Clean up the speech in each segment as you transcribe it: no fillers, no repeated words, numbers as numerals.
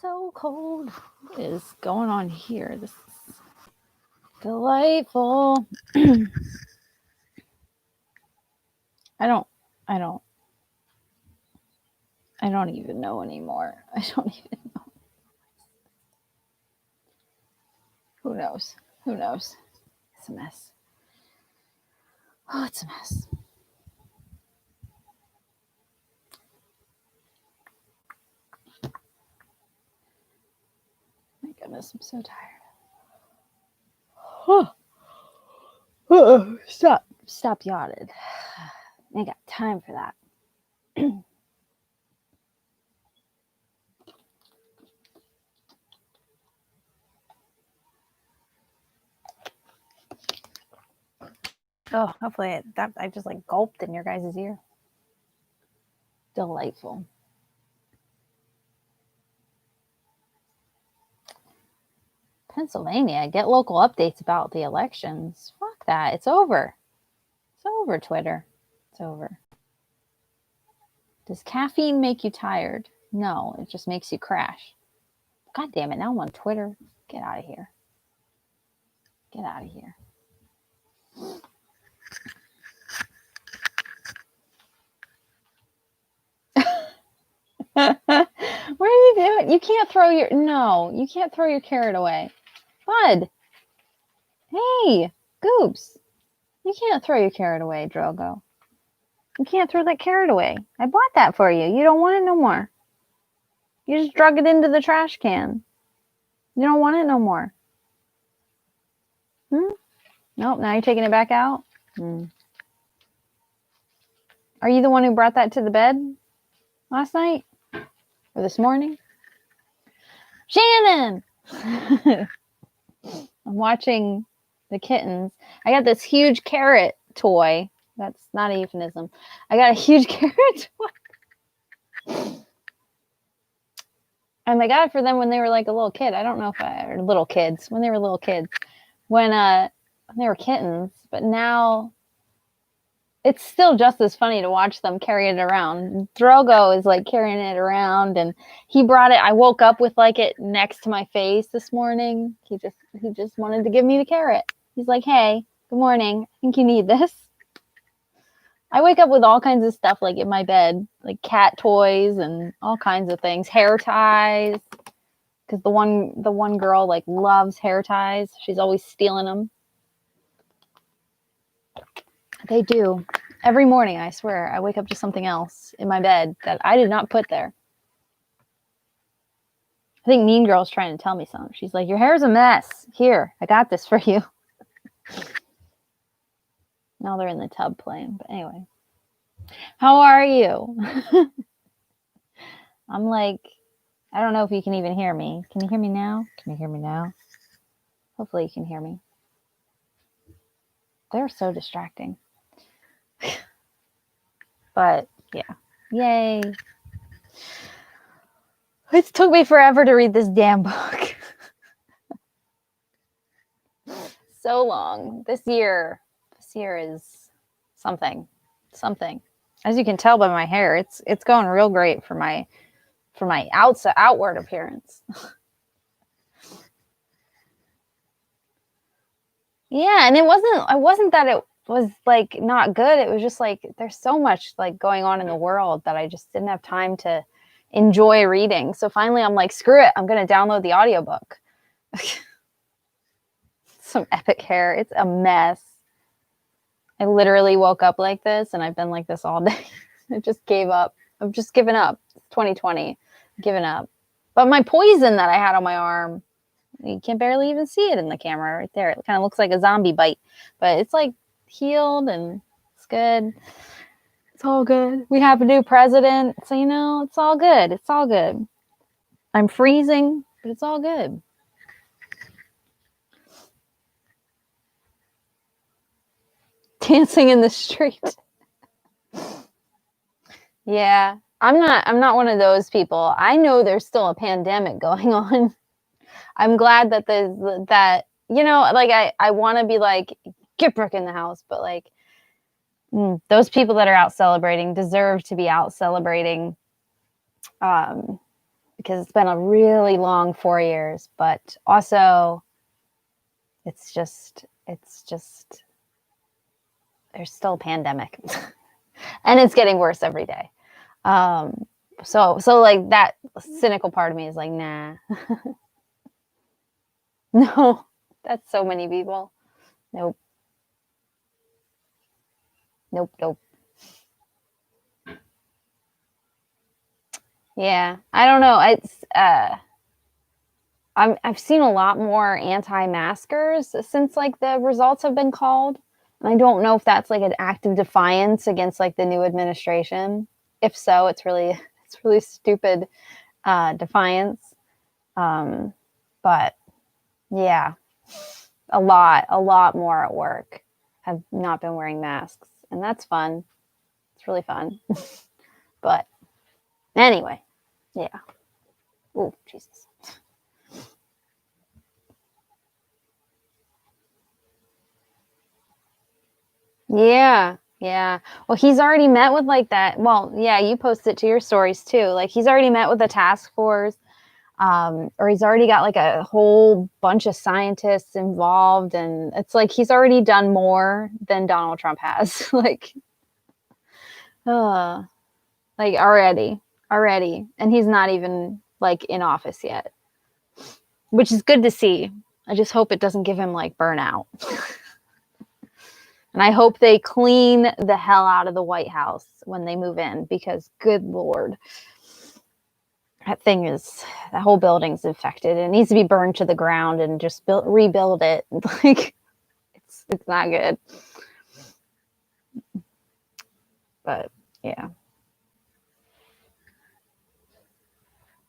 so cold. What is going on here? This is delightful. I don't even know anymore. I don't even know. Who knows? Who knows? It's a mess. Oh, it's a mess. My goodness, I'm so tired. Stop yawning. I got time for that. Oh, hopefully I just like gulped in your guys' ear. Delightful. Pennsylvania, get local updates about the elections. Fuck that. It's over. It's over, Twitter. It's over. Does caffeine make you tired? No, it just makes you crash. God damn it. Now I'm on Twitter. Get out of here. Get out of here. What are you doing? You can't throw your... No, you can't throw your carrot away. Bud. Hey, Goops. You can't throw your carrot away, Drogo. You can't throw that carrot away. I bought that for you. You don't want it no more. You just drug it into the trash can. You don't want it no more. Nope, now you're taking it back out? Are you the one who brought that to the bed last night? Or this morning? Shannon! I'm watching the kittens. I got this huge carrot toy. That's not a euphemism. I got a huge carrot toy. And I got it for them when they were like a little kid. I don't know if or little kids. When they were little kids. When they were kittens. But now it's still just as funny to watch them carry it around. Drogo is like carrying it around, and he brought it. I woke up with like it next to my face this morning. He just wanted to give me the carrot. He's like, "Hey, good morning. I think you need this." I wake up with all kinds of stuff like in my bed, like cat toys and all kinds of things, hair ties. Because the one girl like loves hair ties. She's always stealing them. They do. Every morning, I swear, I wake up to something else in my bed that I did not put there. I think Mean Girl's trying to tell me something. She's like, your hair's a mess. Here, I got this for you. Now they're in the tub playing. But anyway. How are you? I'm like, I don't know if you can even hear me. Can you hear me now? Can you hear me now? Hopefully you can hear me. They're so distracting. But yeah, yay. It took me forever to read this damn book. So long. This year is something. As you can tell by my hair, it's going real great for my outward appearance. Yeah, and it wasn't that it was like not good. It was just like there's so much like going on in the world that I just didn't have time to enjoy reading. So finally I'm like, screw it, I'm gonna download the audiobook. Some epic hair. It's a mess. I literally woke up like this and I've been like this all day. I just gave up. I've just given up. 2020. Given up. But my poison that I had on my arm, you can barely even see it in the camera right there. It kind of looks like a zombie bite. But it's like healed and it's good. It's all good. We have a new president. So, you know, it's all good. It's all good. I'm freezing, but it's all good. Dancing in the street. Yeah, I'm not one of those people. I know there's still a pandemic going on. I'm glad that that you know, like I want to be like, get Brooke in the house, but like those people that are out celebrating deserve to be out celebrating because it's been a really long 4 years, but also it's just there's still a pandemic and it's getting worse every day. So like that cynical part of me is like, nah, no, that's so many people. Nope. Nope. Yeah. I don't know. I've seen a lot more anti-maskers since like the results have been called. And I don't know if that's like an act of defiance against like the new administration. If so, it's really stupid defiance. But yeah, a lot more at work have not been wearing masks, and that's fun. It's really fun. But anyway, yeah. Oh, Jesus. Yeah. Yeah. Well, he's already met with like that. Well, yeah, you posted to your stories too. Like he's already met with the task force, or he's already got like a whole bunch of scientists involved, and it's like he's already done more than Donald Trump has. Uh, like already, and he's not even like in office yet, which is good to see. I just hope it doesn't give him like burnout. And I hope they clean the hell out of the White House when they move in, because good Lord, that whole building's infected. It needs to be burned to the ground and just rebuild it. Like it's not good. But yeah.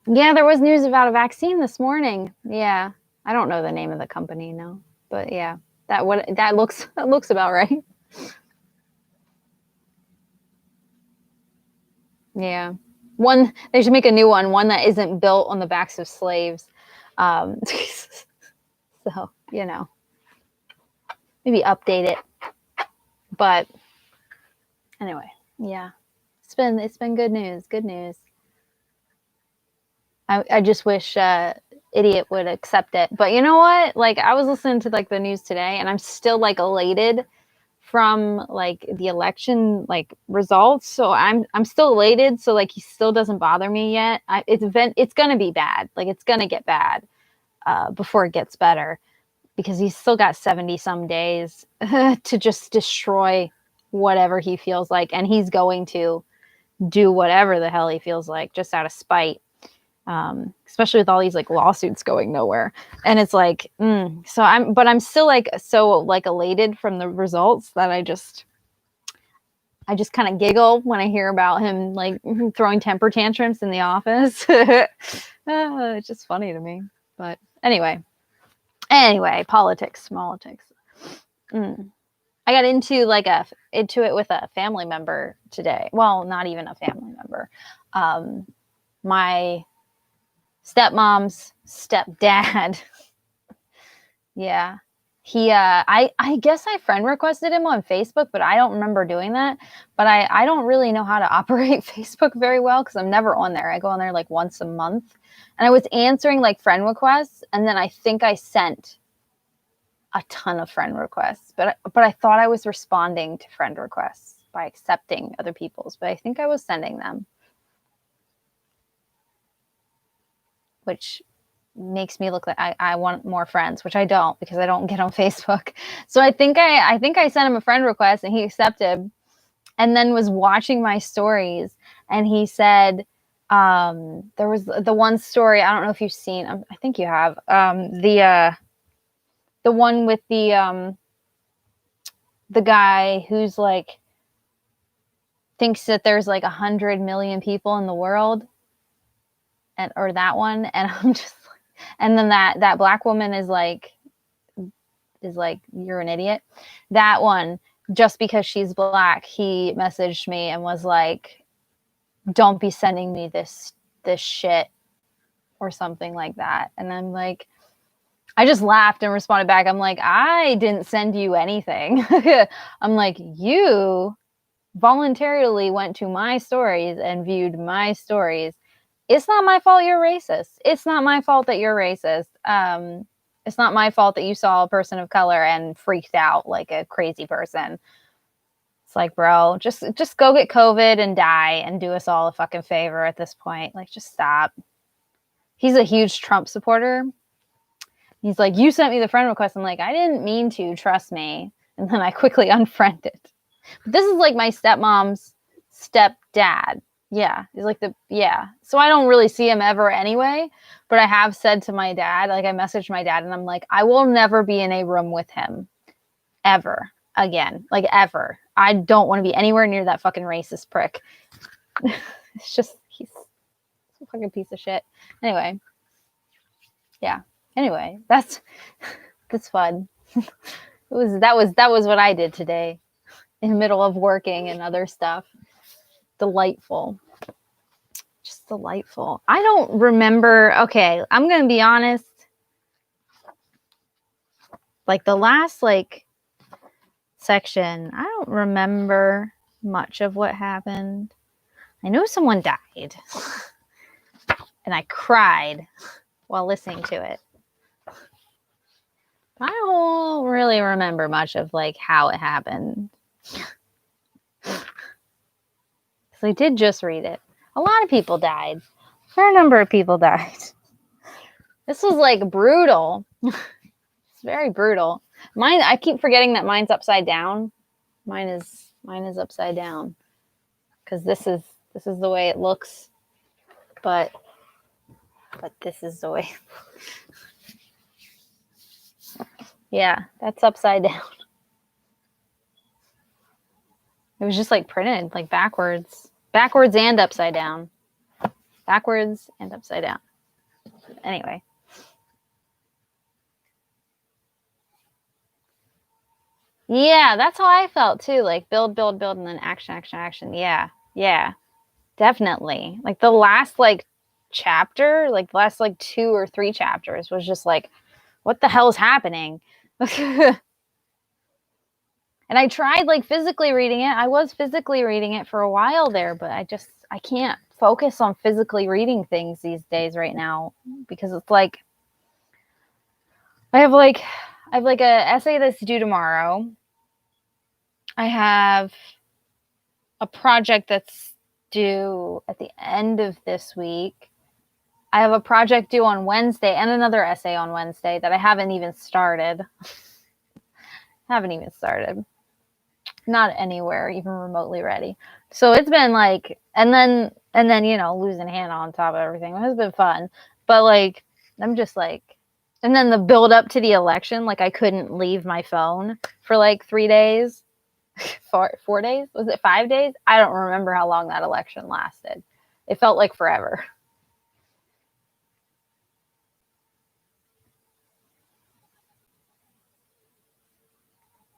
Yeah, there was news about a vaccine this morning. Yeah. I don't know the name of the company now, but yeah. That looks about right. Yeah. They should make a new one that isn't built on the backs of slaves. So, maybe update it. But anyway, yeah. It's been good news. Good news. I just wish idiot would accept it. But you know what? Like I was listening to like the news today and I'm still like elated from like the election like results. So I'm still elated. So like he still doesn't bother me yet. It's gonna be bad. Like it's gonna get bad before it gets better, because he's still got 70 some days to just destroy whatever he feels like, and he's going to do whatever the hell he feels like just out of spite. Especially with all these like lawsuits going nowhere. And it's like, but I'm still like so like elated from the results that I just kind of giggle when I hear about him like throwing temper tantrums in the office. It's just funny to me. But anyway, politics. I got into it with a family member today. Well, not even a family member. My stepmom's stepdad. Yeah. He I guess I friend requested him on Facebook, but I don't remember doing that. But I don't really know how to operate Facebook very well because I'm never on there. I go on there like once a month. And I was answering like friend requests, and then I think I sent a ton of friend requests. But I thought I was responding to friend requests by accepting other people's, but I think I was sending them. Which makes me look like I want more friends, which I don't, because I don't get on Facebook. So I think I sent him a friend request and he accepted, and then was watching my stories, and he said, there was the one story, I don't know if you've seen, I think you have, the one with the guy who's like thinks that there's like 100 million people in the world, or that one, and I'm just like, and then that black woman is like you're an idiot. That one, just because she's black, he messaged me and was like, don't be sending me this shit or something like that. And I'm like, I just laughed and responded back. I'm like, I didn't send you anything. I'm like, you voluntarily went to my stories and viewed my stories It's not my fault you're racist. It's not my fault that you're racist. It's not my fault that you saw a person of color and freaked out like a crazy person. It's like, bro, just go get COVID and die and do us all a fucking favor at this point. Like, just stop. He's a huge Trump supporter. He's like, you sent me the friend request. I'm like, I didn't mean to, trust me. And then I quickly unfriended. But this is like my stepmom's stepdad. Yeah. He's like So I don't really see him ever anyway. But I have said to my dad, like I messaged my dad and I'm like, I will never be in a room with him ever again. Like ever. I don't want to be anywhere near that fucking racist prick. It's just, he's a fucking piece of shit. Anyway. Yeah. Anyway, that's fun. That was what I did today in the middle of working and other stuff. Delightful. Just delightful. I don't remember. Okay, I'm going to be honest. Like the last section, I don't remember much of what happened. I know someone died. And I cried while listening to it. I don't really remember much of how it happened. So I did just read it. A lot of people died. A fair number of people died. This was brutal. It's very brutal. Mine, I keep forgetting that mine's upside down. Mine is upside down. Because this is the way it looks. But this is the way. Yeah, that's upside down. It was just printed backwards. Backwards and upside down. Backwards and upside down. Anyway. Yeah, that's how I felt too. Build, and then action. Yeah. Definitely. The last chapter, the last 2 or 3 chapters was just what the hell is happening? And I tried physically reading it. I was physically reading it for a while there, but I can't focus on physically reading things these days right now because it's I have a essay that's due tomorrow. I have a project that's due at the end of this week. I have a project due on Wednesday and another essay on Wednesday that I haven't even started. Not anywhere even remotely ready. So it's been and then losing Hannah on top of everything. It has been fun. But I'm just and then the build up to the election, I couldn't leave my phone for 3 days. 4 days? Was it 5 days? I don't remember how long that election lasted. It felt like forever.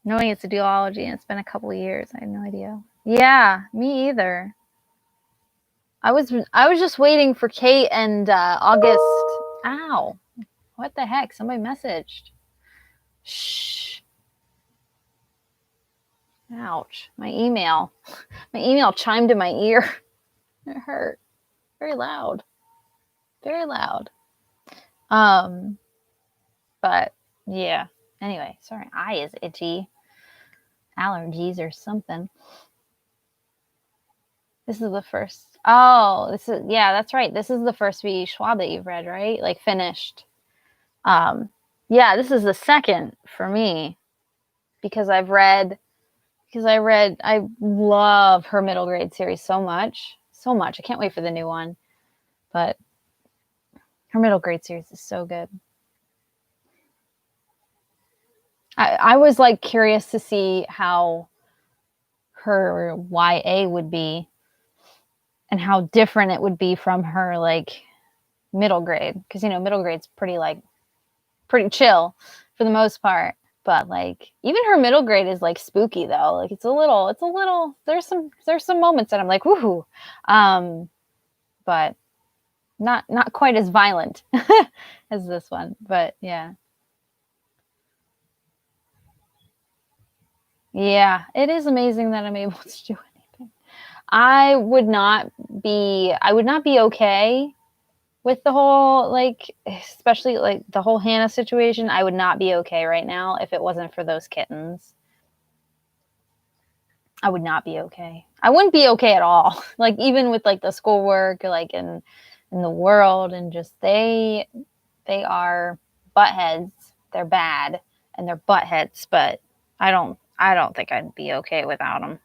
Knowing it's a duology and it's been a couple of years, I had no idea. Yeah, me either. I was just waiting for Kate and August. Ow. What the heck? Somebody messaged. Shh. Ouch. My email chimed in my ear. It hurt. Very loud. But yeah. Anyway, sorry, eye is itchy. Allergies or something. This is the first. Oh, that's right. This is the first V. Schwab that you've read, right? Finished. Yeah, this is the second for me because I love her middle grade series so much. I can't wait for the new one. But her middle grade series is so good. I was curious to see how her YA would be and how different it would be from her middle grade. Because middle grade's pretty chill for the most part. But even her middle grade is spooky though. It's a little there's some moments that I'm woohoo. But not quite as violent as this one. But yeah. Yeah, it is amazing that I'm able to do anything. I would not be okay with the whole, like, especially like the whole Hannah situation. I would not be okay right now if it wasn't for those kittens. I would not be okay. I wouldn't be okay at all. Like, even with like the schoolwork, like in the world, and just they are butt heads. They're bad and they're butt heads, but I don't think I'd be okay without them.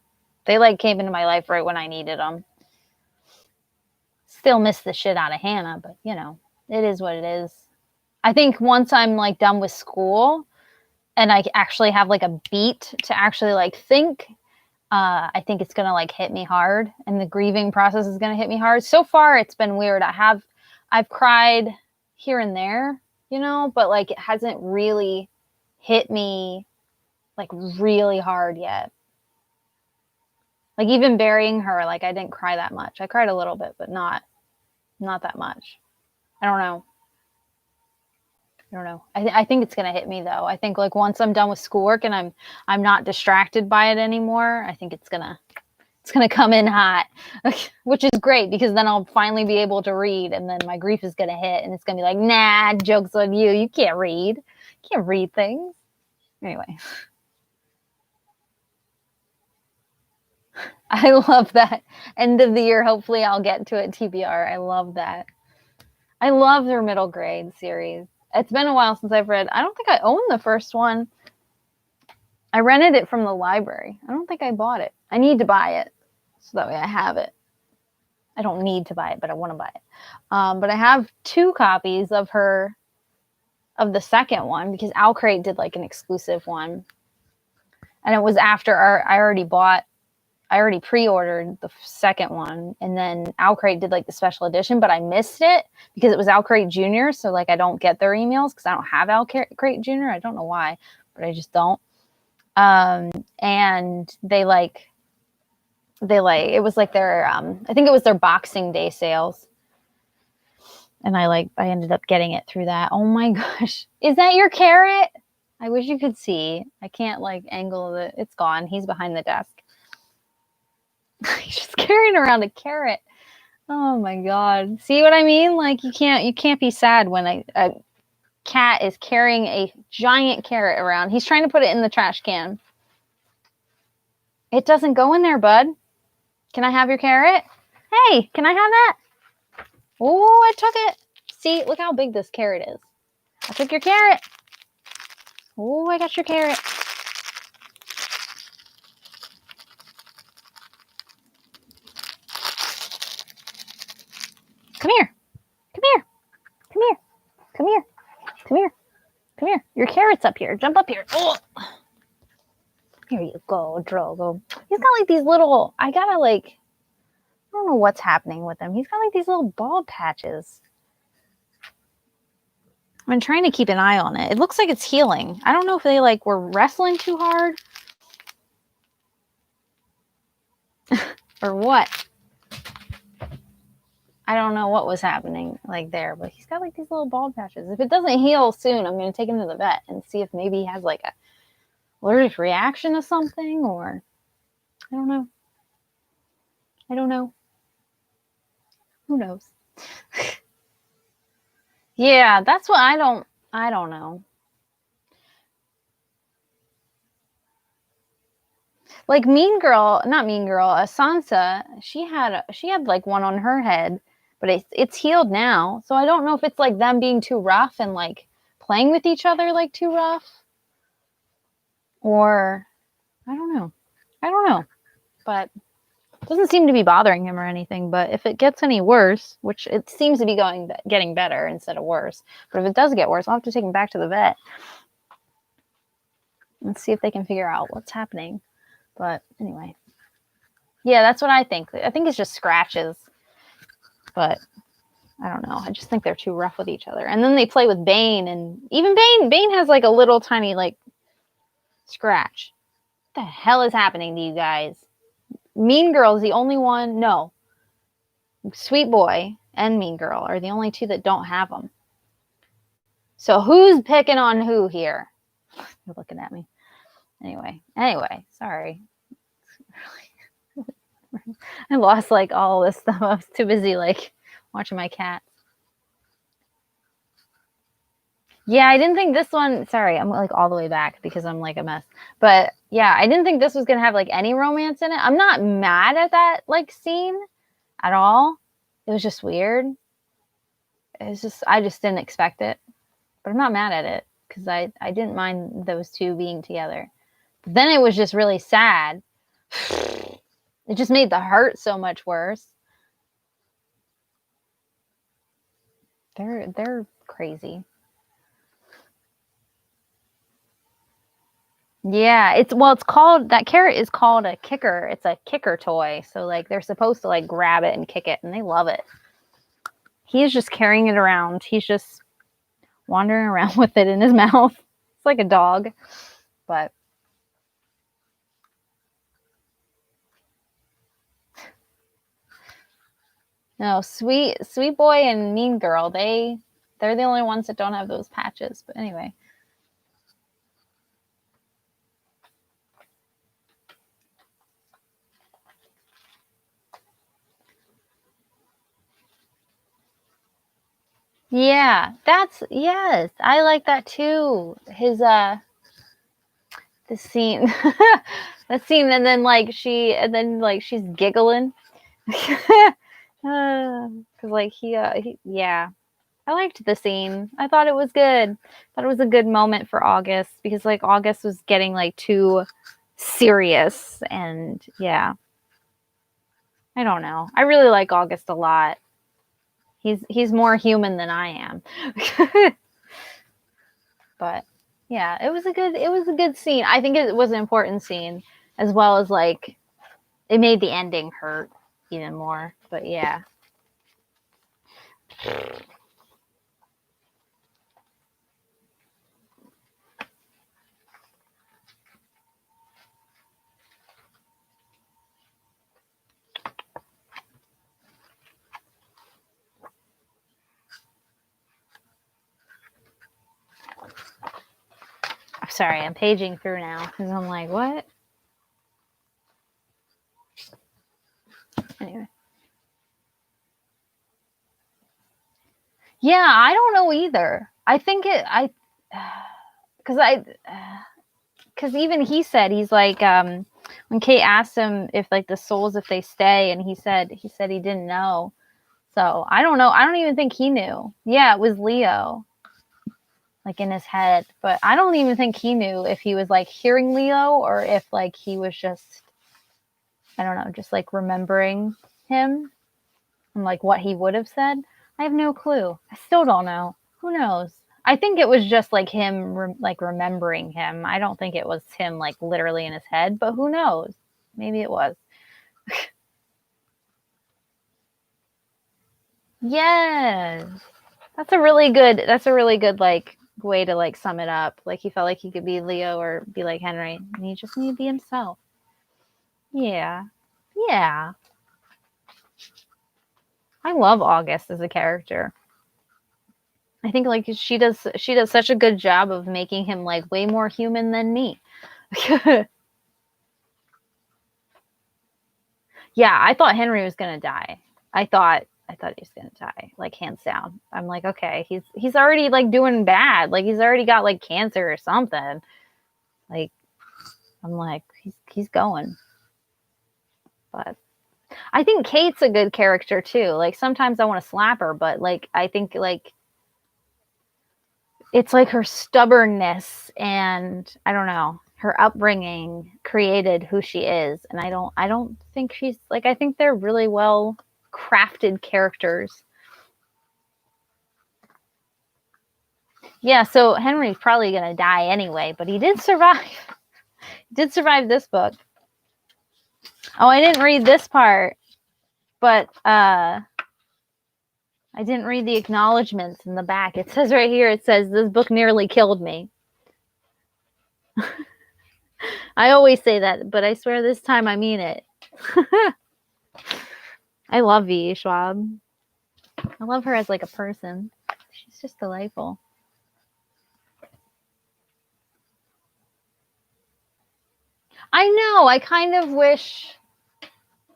They like came into my life right when I needed them. Still miss the shit out of Hannah, but you know, it is what it is. I think once I'm like done with school and I actually have like a beat to actually like think, I think it's gonna like hit me hard, and the grieving process is gonna hit me hard. So far, it's been weird. I've cried here and there, you know, but like it hasn't really hit me like really hard yet. Like even burying her, like I didn't cry that much. I cried a little bit, but not that much. I don't know. I don't know. I think it's gonna hit me though. I think like once I'm done with schoolwork and I'm not distracted by it anymore, I think it's gonna come in hot, which is great because then I'll finally be able to read, and then my grief is gonna hit, and it's gonna be like, nah, joke's on you. You can't read. You can't read things. Anyway, I love that end of the year. Hopefully, I'll get to it. TBR. I love that. I love their middle grade series. It's been a while since I've read. I don't think I own the first one. I rented it from the library. I don't think I bought it. I need to buy it so that way I have it. I don't need to buy it, but I want to buy it. But I have 2 copies of the second one because Owlcrate did like an exclusive one, and it was after I already pre-ordered the second one, and then Owlcrate did like the special edition, but I missed it because it was Owlcrate Junior. So like I don't get their emails because I don't have Owlcrate Junior. I don't know why, but I just don't. And they it was like their I think it was their Boxing Day sales, and I ended up getting it through that. Oh my gosh, is that your carrot? I wish you could see. I can't like angle it. It's gone. He's behind the desk. He's just carrying around a carrot. Oh my god. See what I mean? Like you can't be sad when a cat is carrying a giant carrot around. He's trying to put it in the trash can. It doesn't go in there, bud. Can I have your carrot? Hey, can I have that? Oh, I took it. See, look how big this carrot is. I took your carrot. Oh, I got your carrot. Come here. Come here. Come here. Come here. Come here. Come here. Your carrot's up here. Jump up here. Oh. Here you go, Drogo. He's got like these little, I don't know what's happening with him. He's got like these little bald patches. I've been trying to keep an eye on it. It looks like it's healing. I don't know if they like were wrestling too hard or what. I don't know what was happening like there, but he's got like these little bald patches. If it doesn't heal soon, I'm going to take him to the vet and see if maybe he has like a allergic reaction to something, or I don't know. I don't know. Who knows? Yeah, that's what I don't know. Like not Mean Girl, Sansa, she had like one on her head, but it's healed now. So I don't know if it's like them being too rough and like playing with each other like too rough, or I don't know. But it doesn't seem to be bothering him or anything. But if it gets any worse, which it seems to be getting better instead of worse, but if it does get worse, I'll have to take him back to the vet and see if they can figure out what's happening. But anyway, yeah, that's what I think. I think it's just scratches, but I don't know. I just think they're too rough with each other. And then they play with Bane, and even Bane has like a little tiny like scratch. What the hell is happening to you guys? Mean Girl is the only one. No, Sweet Boy and Mean Girl are the only 2 that don't have them. So who's picking on who here? You're looking at me. Anyway, sorry. I lost like all this stuff. I was too busy like watching my cat. Yeah, I didn't think this one. Sorry, I'm like all the way back because I'm like a mess. But yeah, I didn't think this was gonna have like any romance in it. I'm not mad at that like scene at all. It was just weird. It's just I just didn't expect it, but I'm not mad at it because I didn't mind those two being together. But then it was just really sad. It just made the hurt so much worse. They're crazy. Yeah, it's called that carrot is called a kicker. It's a kicker toy. So like they're supposed to like grab it and kick it and they love it. He's just carrying it around. He's just wandering around with it in his mouth. It's like a dog. But no, sweet boy and mean girl, they're the only ones that don't have those patches. But anyway. Yeah, that's yes. I like that too. His the scene that scene and then like she's giggling. Cuz like he yeah. I liked the scene. I thought it was good. I thought it was a good moment for August because like August was getting like too serious and yeah. I don't know. I really like August a lot. He's more human than I am. But yeah, it was a good scene. I think it was an important scene as well as like it made the ending hurt even more. But yeah. Sorry, I'm paging through now because I'm like, what? Anyway. Yeah, I don't know either. I think because because even he said he's like when Kate asked him if like the souls if they stay and he said he didn't know. So I don't know. I don't even think he knew. Yeah, it was Leo like in his head, but I don't even think he knew if he was like hearing Leo or if like he was just I don't know, just like remembering him and like what he would have said. I have no clue. I still don't know. Who knows? I think it was just like him like remembering him. I don't think it was him like literally in his head, but who knows? Maybe it was. Yes. That's a really good like way to like sum it up. Like he felt like he could be Leo or be like Henry. And he just needed to be himself. Yeah. Yeah. I love August as a character. I think like she does such a good job of making him like way more human than me. Yeah, I thought Henry was gonna die. I thought he was gonna die, like hands down. I'm like, okay, he's already like doing bad. Like he's already got like cancer or something. Like I'm like, he's going. But I think Kate's a good character too. Like sometimes I want to slap her, but like I think like it's like her stubbornness and I don't know, her upbringing created who she is. And I don't think she's like I think they're really well crafted characters. Yeah, so Henry's probably gonna die anyway, but he did survive. He did survive this book. Oh, I didn't read this part, but I didn't read the acknowledgments in the back. It says right here, it says, this book nearly killed me. I always say that, but I swear this time I mean it. I love V. Schwab. I love her as like a person. She's just delightful. I know. I kind of wish.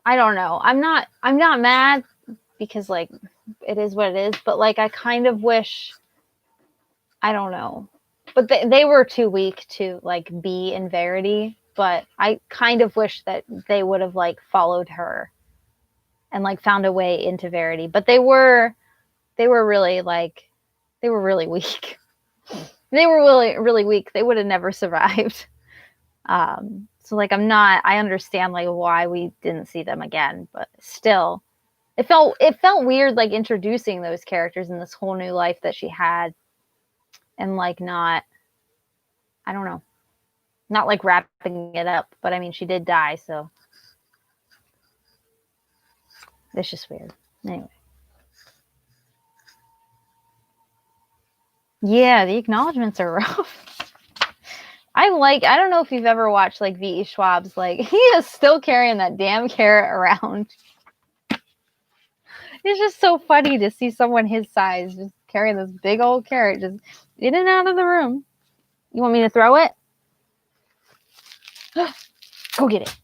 I don't know. I'm not mad because like it is what it is, but like I kind of wish I don't know. But they were too weak to like be in Verity, but I kind of wish that they would have like followed her and like found a way into Verity. But they were really like they were really weak. They were really weak. They would have never survived. So like I understand like why we didn't see them again, but still it felt weird like introducing those characters in this whole new life that she had and like not I don't know, not like wrapping it up, but I mean she did die, so it's just weird. Anyway. Yeah, the acknowledgments are rough. I don't know if you've ever watched like V.E. Schwab's, like he is still carrying that damn carrot around. It's just so funny to see someone his size just carrying this big old carrot just in and out of the room. You want me to throw it? Go get it.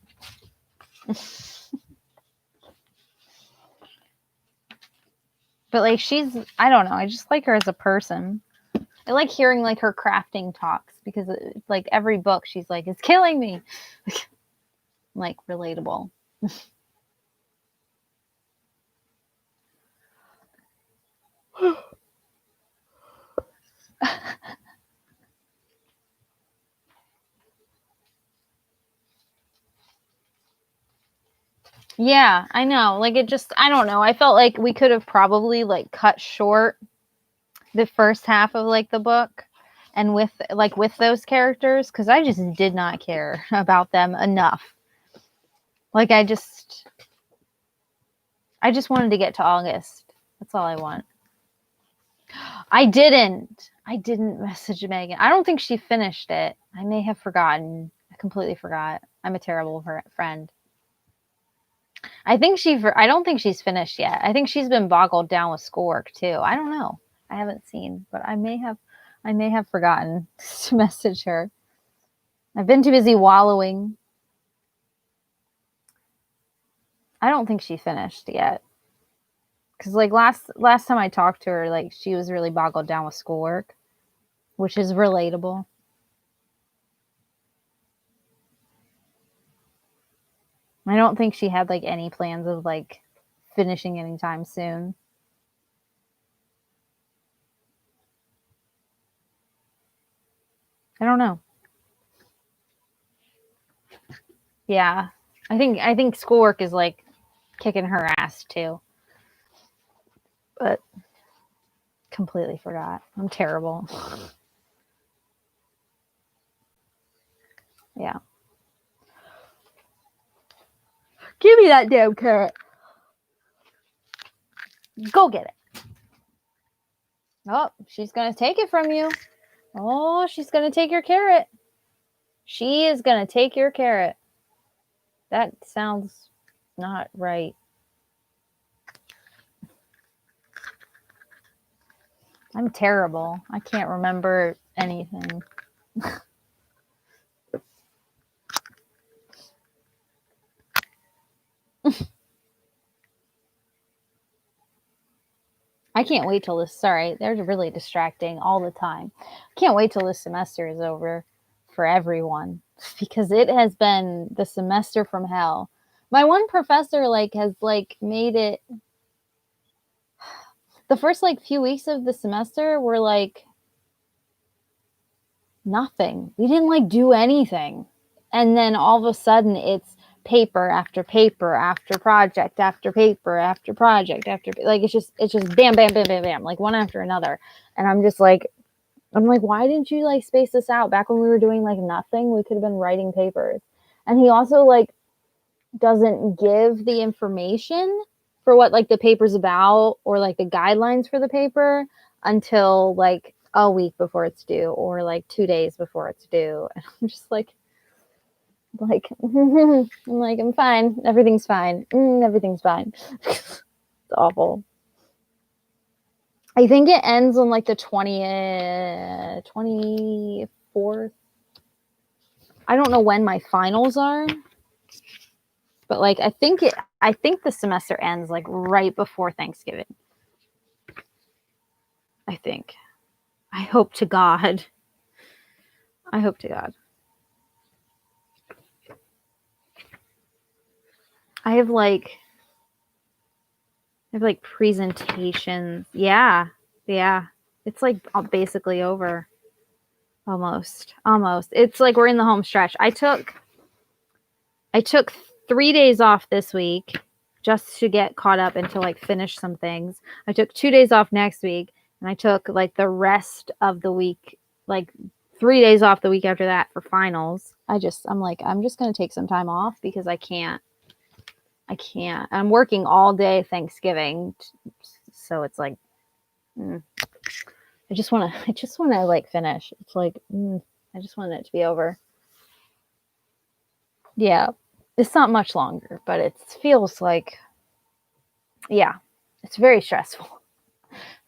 But like I don't know, I just like her as a person. I like hearing like her crafting talks because like every book she's like, it's killing me. Like relatable. Yeah, I know. Like it just I don't know. I felt like we could have probably like cut short the first half of like the book and with those characters because I just did not care about them enough. Like I just wanted to get to August. That's all I want. I didn't message Megan. I don't think she finished it. I may have forgotten. I completely forgot. I'm a terrible friend. I don't think she's finished yet. I think she's been boggled down with schoolwork too. I don't know. I haven't seen, but I may have forgotten to message her. I've been too busy wallowing. I don't think she finished yet. Cause like last time I talked to her, like she was really boggled down with schoolwork, which is relatable. I don't think she had like any plans of like finishing anytime soon. I don't know. Yeah. I think schoolwork is like kicking her ass too. But completely forgot. I'm terrible. Yeah. Give me that damn carrot. Go get it. Oh, she's going to take it from you. Oh, she's going to take your carrot. She is going to take your carrot. That sounds not right. I'm terrible. I can't remember anything. I can't wait till this. Sorry, they're really distracting all the time. Can't wait till this semester is over for everyone because it has been the semester from hell. My one professor like has like made it. The first like few weeks of the semester were like nothing. We didn't like do anything, and then all of a sudden it's paper after paper after project after paper after project after like it's just bam bam bam bam bam like one after another, and I'm like why didn't you like space this out back when we were doing like nothing? We could have been writing papers. And he also like doesn't give the information for what like the paper's about or like the guidelines for the paper until like a week before it's due or like 2 days before it's due. And I'm just like I'm like, I'm fine. Everything's fine. Everything's fine. It's awful. I think it ends on like the 20th, 24th. I don't know when my finals are, but like I think the semester ends like right before Thanksgiving. I think. I hope to God. I hope to God. I have like presentations. Yeah. Yeah. It's like basically over. Almost. Almost. It's like we're in the home stretch. I took 3 days off this week just to get caught up and to like finish some things. I took 2 days off next week, and I took like the rest of the week, like 3 days off the week after that for finals. I'm just going to take some time off because I can't. I'm working all day Thanksgiving, so it's like I just want to like finish. It's like I just want it to be over. Yeah. It's not much longer, but it feels like yeah, it's very stressful.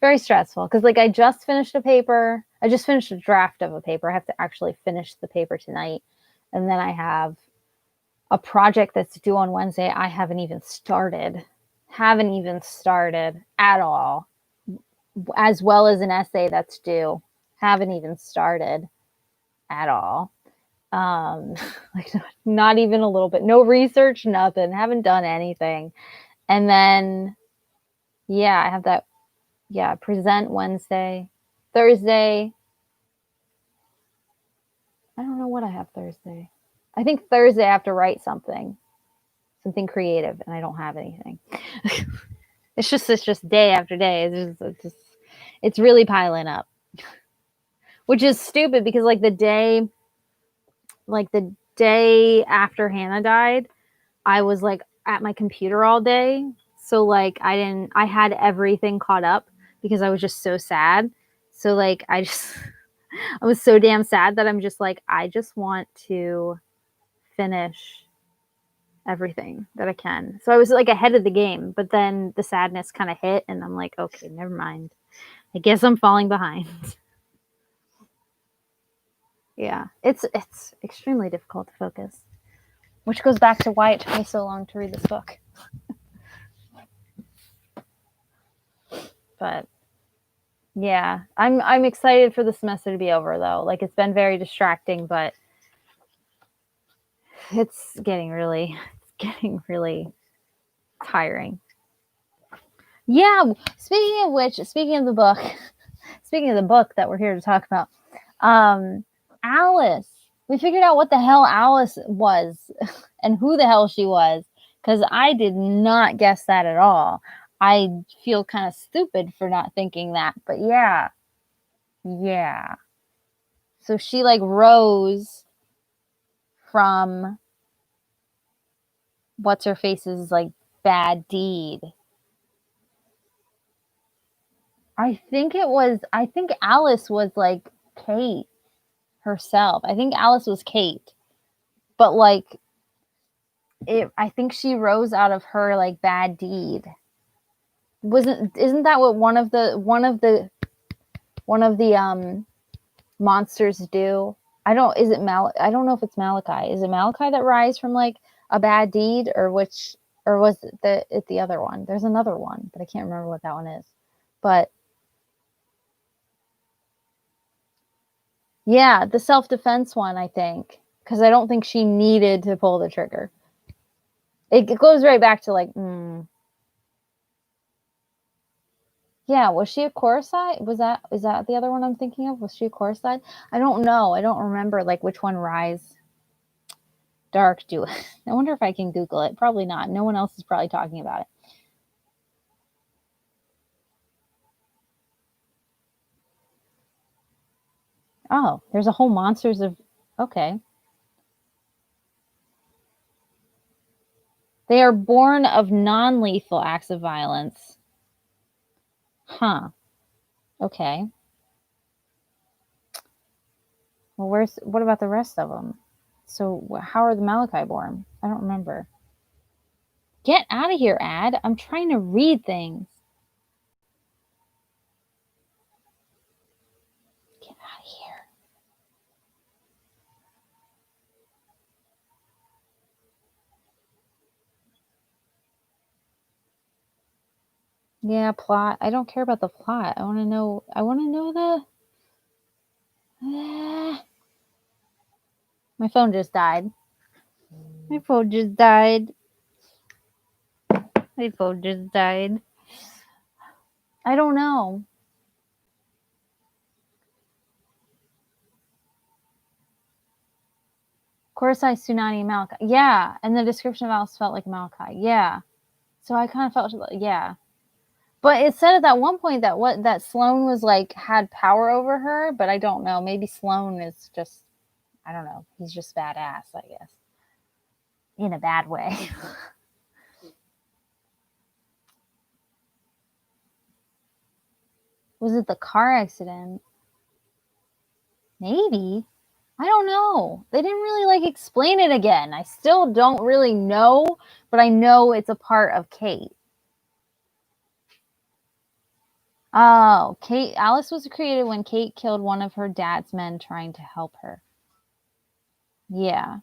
Very stressful because like I just finished a paper. I just finished a draft of a paper. I have to actually finish the paper tonight. And then I have a project that's due on Wednesday. I haven't even started. Haven't even started at all. As well as an essay that's due. Haven't even started at all. Like not even a little bit. No research, nothing. Haven't done anything. And then yeah, I have that present Wednesday. Thursday. I don't know what I have Thursday. I think Thursday I have to write something creative, and I don't have anything. It's just day after day. It's really piling up, which is stupid because like the day after Hannah died, I was like at my computer all day. So like I had everything caught up because I was just so sad. So like I was so damn sad that I'm just like, I just want to finish everything that I can. So I was like ahead of the game, but then the sadness kind of hit and I'm like, okay, never mind. I guess I'm falling behind. Yeah. It's extremely difficult to focus, which goes back to why it took me so long to read this book. But yeah, I'm excited for the semester to be over though. Like it's been very distracting, but it's getting really tiring. Yeah, speaking of which, speaking of the book that we're here to talk about, Alice. We figured out what the hell Alice was and who the hell she was because I did not guess that at all. I feel kind of stupid for not thinking that, but yeah. Yeah. So she like rose from what's her face's like bad deed. I think Alice was like Kate herself. I think Alice was Kate. But like I think she rose out of her like bad deed. Isn't that what one of the monsters do? I don't know if it's Malachi. Is it Malachi that rise from like a bad deed or was it the other one? There's another one, but I can't remember what that one is. But yeah, the self-defense one, I think, because I don't think she needed to pull the trigger. It goes right back to like, yeah, was she a Coruscant? Is that the other one I'm thinking of? Was she a Coruscant? I don't know. I don't remember like which one rise. Dark Duet. I wonder if I can Google it. Probably not. No one else is probably talking about it. Oh, there's a whole monsters of. Okay. They are born of non-lethal acts of violence. Huh. Okay. Well, what about the rest of them? So how are the Malachi born? I don't remember. Get out of here, Ad. I'm trying to read things. Get out of here. Yeah, plot. I don't care about the plot. I want to know My phone just died. My phone just died. My phone just died. I don't know. Korosai, Tsunade, Malachi. Yeah, and the description of Alice felt like Malachi. Yeah. So I kind of felt like, yeah. But it said at that one point that Sloane was like had power over her, but I don't know. Maybe Sloane is just, I don't know. He's just badass, I guess. In a bad way. Was it the car accident? Maybe. I don't know. They didn't really like explain it again. I still don't really know, but I know it's a part of Kate. Oh, Kate. Alice was created when Kate killed one of her dad's men trying to help her. Yeah.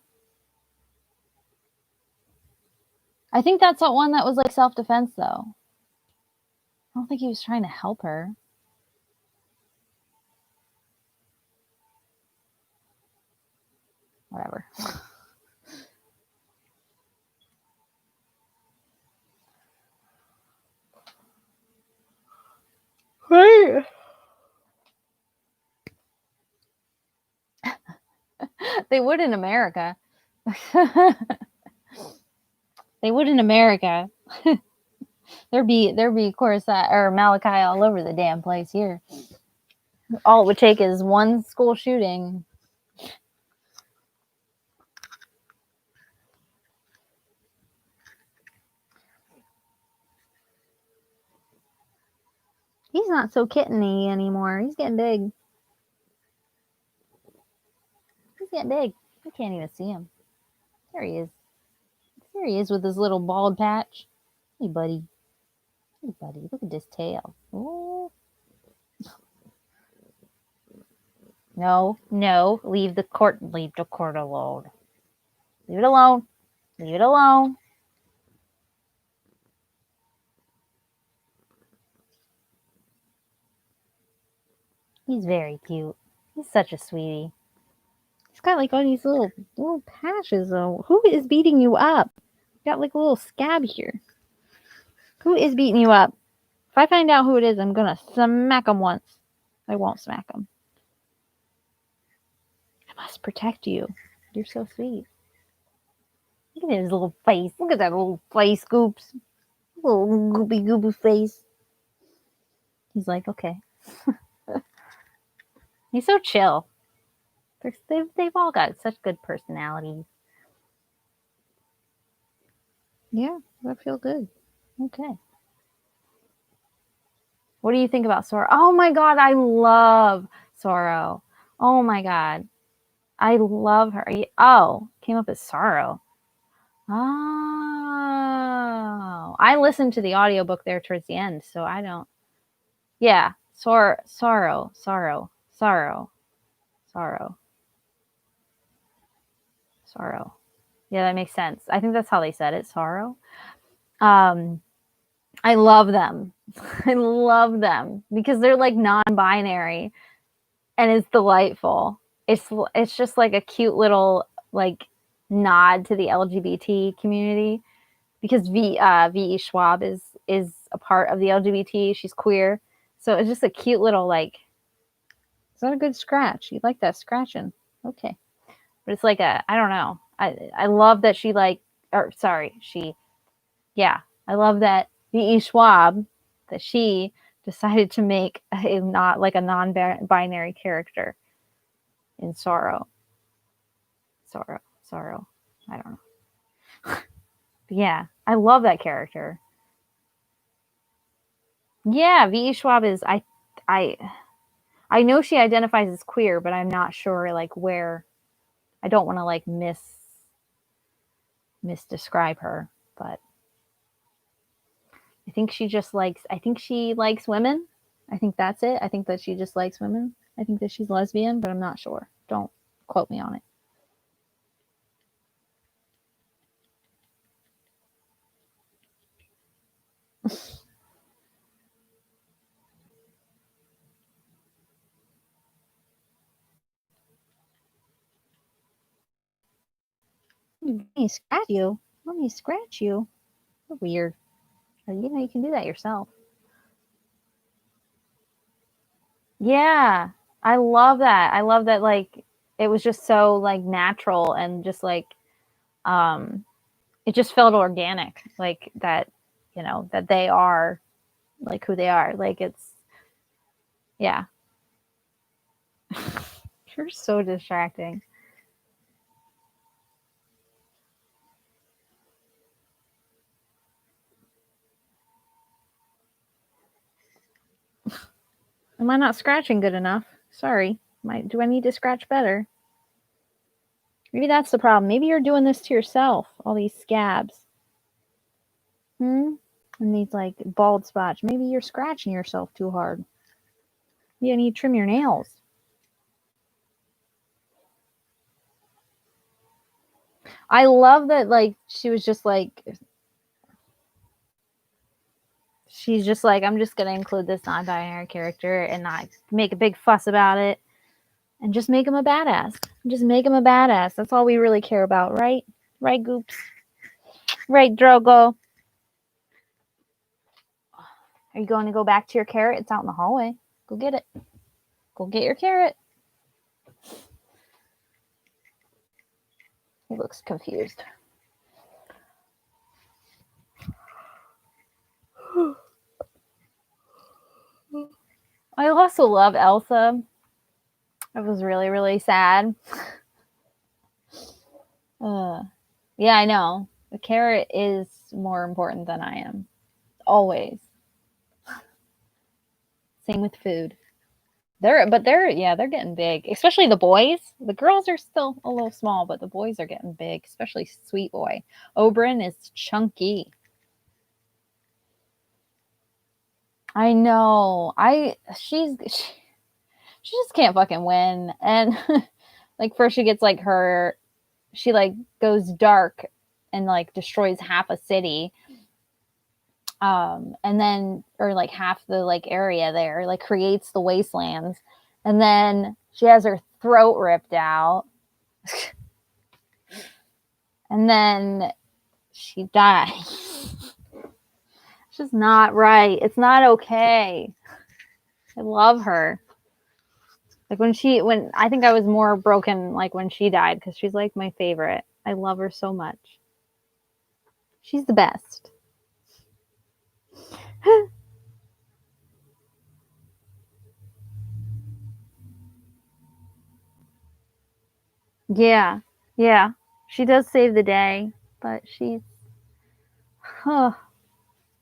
I think that's the one that was like self-defense, though. I don't think he was trying to help her. Whatever. Right. They would in America. They would in America. there'd be Coruscant or Malachi all over the damn place here. All it would take is one school shooting. He's not so kitteny anymore. He's getting big. He's getting big. I can't even see him. There he is. There he is with his little bald patch. Hey, buddy. Hey, buddy. Look at this tail. Oh. No, no. Leave the court alone. Leave it alone. Leave it alone. He's very cute. He's such a sweetie. He's got like all these little patches though. Who is beating you up? You got like a little scab here. Who is beating you up? If I find out who it is, I'm gonna smack him once. I won't smack him. I must protect you. You're so sweet. Look at his little face. Look at that little face, Scoops. Little goopy face. He's like, okay. He's so chill. They've all got such good personalities. Yeah, I feel good. Okay. What do you think about Sorrow? Oh my god, I love Sorrow. Oh my god. I love her. Oh, came up as Sorrow. Oh. I listened to the audiobook there towards the end, so I don't. Yeah, sorrow. Yeah, that makes sense. I think that's how they said it, sorrow. I love them. I love them because they're like non-binary and it's delightful. It's just like a cute little like nod to the LGBT community because V.E. Schwab is a part of the LGBT. She's queer. So it's just a cute little like it's not a good scratch. You like that scratching. Okay. But it's like I don't know. I love that she like yeah, I love that V.E. Schwab that she decided to make a not like a non-binary character in Sorrow. I don't know. Yeah, I love that character. Yeah, V.E. Schwab is I know she identifies as queer, but I'm not sure like where. I don't want to like misdescribe her, but I think she likes women. I think that's it. I think that she just likes women. I think that she's lesbian, but I'm not sure. Don't quote me on it. Let me scratch you. Let me scratch you. You're weird. You know, you can do that yourself. Yeah. I love that. I love that, like, it was just so, like, natural and just, like, it just felt organic. Like, that, you know, that they are, like, who they are. Like, it's, yeah. You're so distracting. Am I not scratching good enough? Sorry. Do I need to scratch better? Maybe that's the problem. Maybe you're doing this to yourself, all these scabs. And these, like, bald spots. Maybe you're scratching yourself too hard. You need to trim your nails. I love that, like, she was just like, she's just like, I'm just going to include this non-binary character and not make a big fuss about it and just make him a badass. Just make him a badass. That's all we really care about, right? Right, Goops? Right, Drogo? Are you going to go back to your carrot? It's out in the hallway. Go get it. Go get your carrot. He looks confused. I also love Elsa. It was really, really sad. Yeah, I know. The carrot is more important than I am. Always. Same with food. They're getting big. Especially the boys. The girls are still a little small, but the boys are getting big, especially Sweet Boy. Oberyn is chunky. I know. She just can't fucking win. And like, first she gets like she like goes dark and like destroys half a city. And then, or like half the like area there, like creates the wastelands. And then she has her throat ripped out. And then she dies. It's just not right. It's not okay. I love her. Like when I think I was more broken like when she died, because she's like my favorite. I love her so much. She's the best. Yeah. Yeah. She does save the day, but she's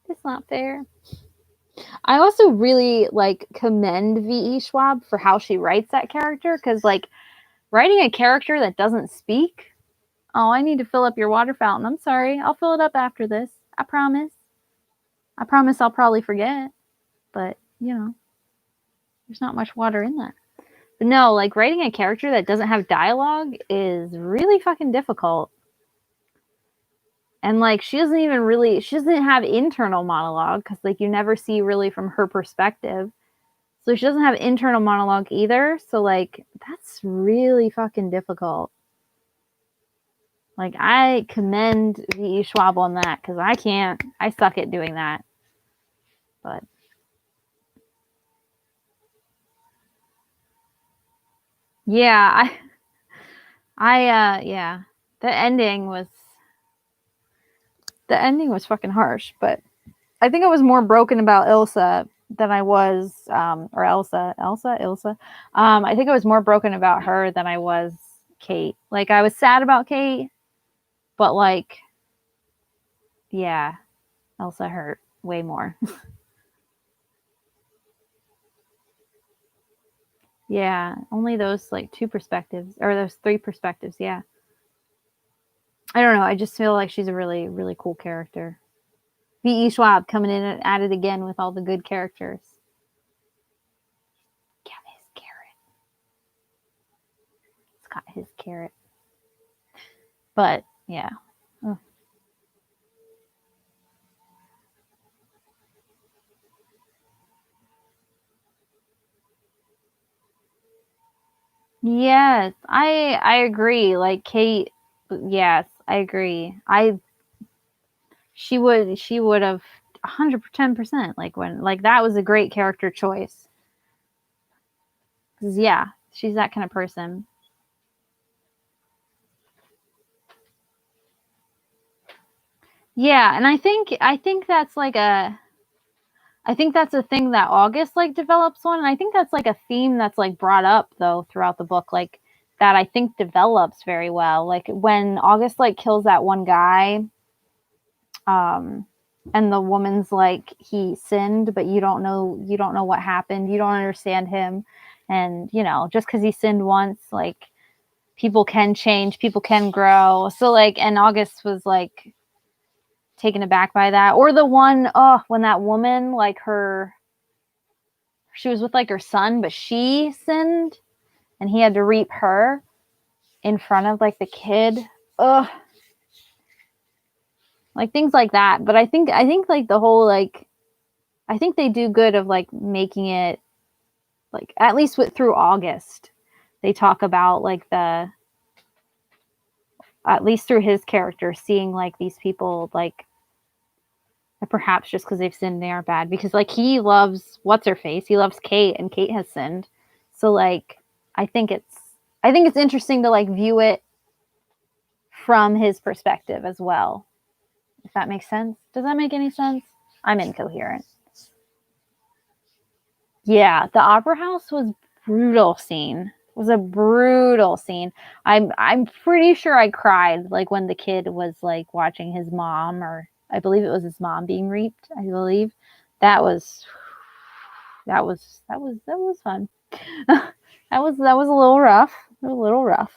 it's not fair. I also really like commend V.E. Schwab for how she writes that character, because like writing a character that doesn't speak. Oh, I need to fill up your water fountain. I'm sorry. I'll fill it up after this. I promise. I promise I'll probably forget. But, you know, there's not much water in that. But no, like writing a character that doesn't have dialogue is really fucking difficult. And like she doesn't have internal monologue, because like you never see really from her perspective. So she doesn't have internal monologue either. So like that's really fucking difficult. Like I commend V.E. Schwab on that, because I can't. I suck at doing that. But yeah, yeah. The ending was fucking harsh, but I think I was more broken about Ilsa than I was, or Ilsa. I think I was more broken about her than I was Kate. Like I was sad about Kate, but like, yeah, Elsa hurt way more. Yeah, only those like two perspectives, or those three perspectives. Yeah. I don't know. I just feel like she's a really, really cool character. V.E. Schwab coming in at it again with all the good characters. Got his carrot. It's got his carrot. But yeah. Ugh. Yes, I agree. Like Kate, yes, I agree. She would have 110%, like when, like, that was a great character choice. 'Cause, yeah, she's that kind of person. Yeah, and I think that's like a I think that's a thing that August like develops on, and I think that's like a theme that's like brought up though throughout the book, like that I think develops very well. Like when August like kills that one guy, um, and the woman's like he sinned, but you don't know what happened, you don't understand him, and just because he sinned once, like people can change, people can grow. So like, and August was like taken aback by that, or the one when that woman like she was with like her son, but she sinned and he had to reap her in front of like the kid. Ugh. Like things like that. But I think like the whole like I think they do good of like making it like at least through August. They talk about like the at least through his character seeing like these people like perhaps just because they've sinned they are bad because like he loves what's her face, he loves Kate and Kate has sinned. So like I think it's I think it's interesting to like view it from his perspective as well. If that makes sense. Does that make any sense? I'm incoherent. Yeah, the opera house was brutal scene. It was a brutal scene. I'm pretty sure I cried like when the kid was like watching his mom, or I believe it was his mom being raped, I believe. That was that was fun. that was a little rough. A little rough.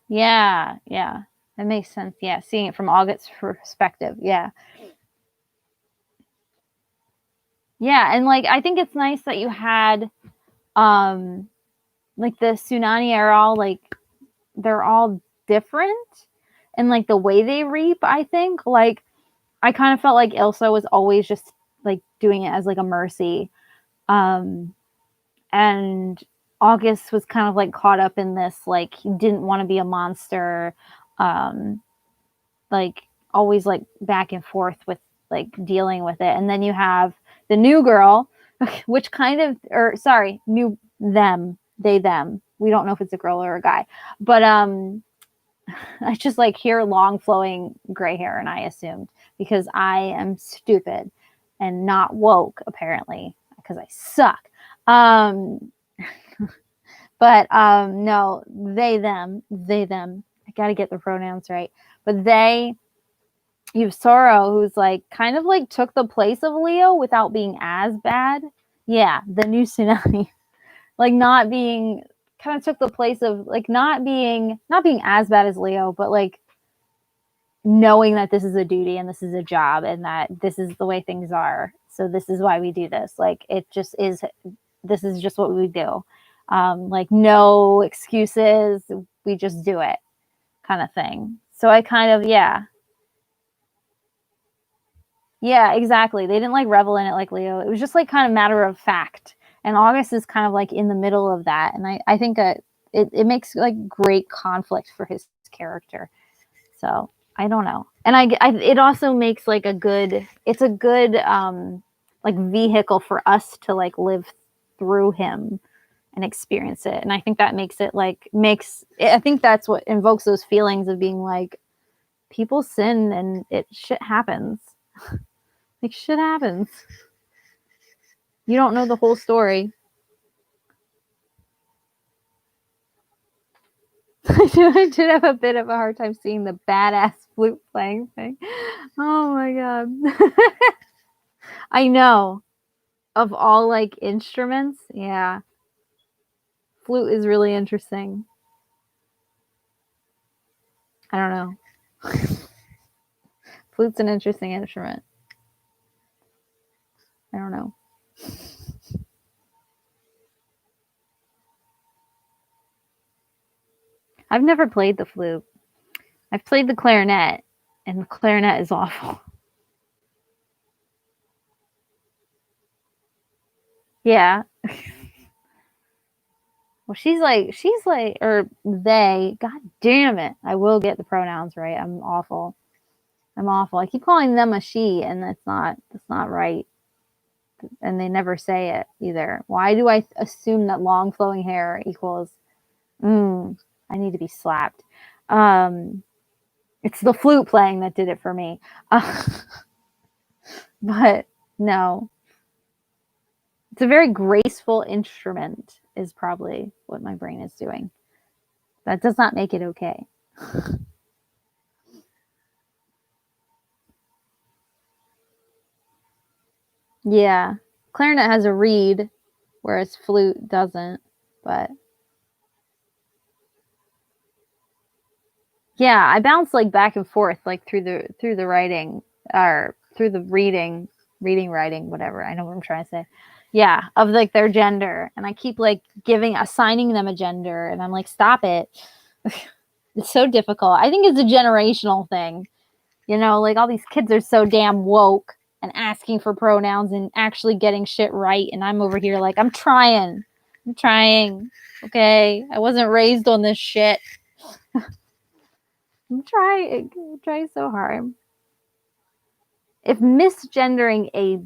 Yeah, yeah. That makes sense. Yeah, seeing it from August's perspective. Yeah. Yeah, and like I think it's nice that you had um like the tsunami are all like they're all different and like the way they reap, I think. Like I kind of felt like Ilsa was always just like doing it as like a mercy. Um and August was kind of like caught up in this like he didn't want to be a monster. Um like always like back and forth with like dealing with it. And then you have the new girl, which kind of, or sorry, new them, they, them. We don't know if it's a girl or a guy, but I just like hear long flowing gray hair and I assumed because I am stupid and not woke apparently because I suck. Um, but no, they, them. I got to get the pronouns right. But they, you have Sorrow, who's like kind of like took the place of Leo without being as bad. Yeah, the new tsunami, like not being kind of took the place of like not being as bad as Leo, but like knowing that this is a duty and this is a job and that this is the way things are. So this is why we do this. Like it just is. This is just what we do. Like no excuses. We just do it, kind of thing. So I kind of yeah, exactly. They didn't like revel in it like Leo. It was just like kind of matter of fact. And August is kind of like in the middle of that. And I think it makes like great conflict for his character. So I don't know. And it also makes like it's a good like vehicle for us to like live through him and experience it. And I think that makes it like I think that's what invokes those feelings of being like people sin and shit happens. Like shit happens. You don't know the whole story. I did have a bit of a hard time seeing the badass flute playing thing. Oh my god. I know. Of all like instruments, yeah. Flute is really interesting. I don't know. Flute's an interesting instrument. I don't know. I've never played the flute. I've played the clarinet, and the clarinet is awful. Yeah. Well, she's like, or they, god damn it. I will get the pronouns right. I'm awful. I keep calling them a she, and that's not right. And they never say it either. Why do I assume that long flowing hair equals, I need to be slapped. It's the flute playing that did it for me. But no, it's a very graceful instrument is probably what my brain is doing. That does not make it okay. Yeah. Clarinet has a reed, whereas flute doesn't. But yeah, I bounce like back and forth like through the writing or through the reading, writing, whatever. I know what I'm trying to say. Yeah, of like their gender. And I keep like assigning them a gender, and I'm like, stop it. It's so difficult. I think it's a generational thing. You know, like all these kids are so damn woke and asking for pronouns and actually getting shit right. And I'm over here like, I'm trying. Okay. I wasn't raised on this shit. I'm trying so hard. If misgendering a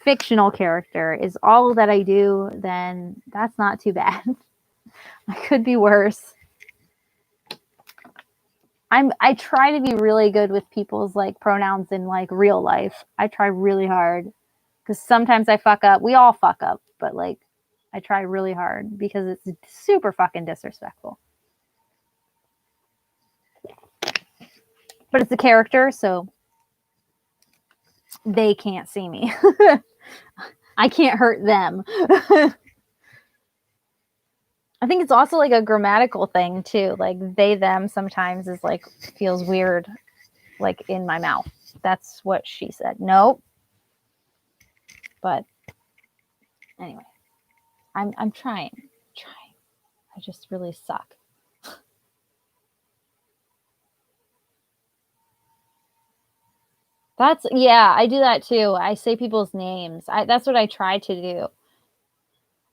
fictional character is all that I do, then that's not too bad. I could be worse. I try to be really good with people's like pronouns in like real life. I try really hard because sometimes I fuck up. We all fuck up, but like I try really hard because it's super fucking disrespectful. But it's a character, so they can't see me. I can't hurt them. I think it's also like a grammatical thing too. Like they, them sometimes is like feels weird, like in my mouth. That's what she said. Nope. But anyway, I'm trying. I just really suck. Yeah, I do that too. I say people's names. That's what I try to do.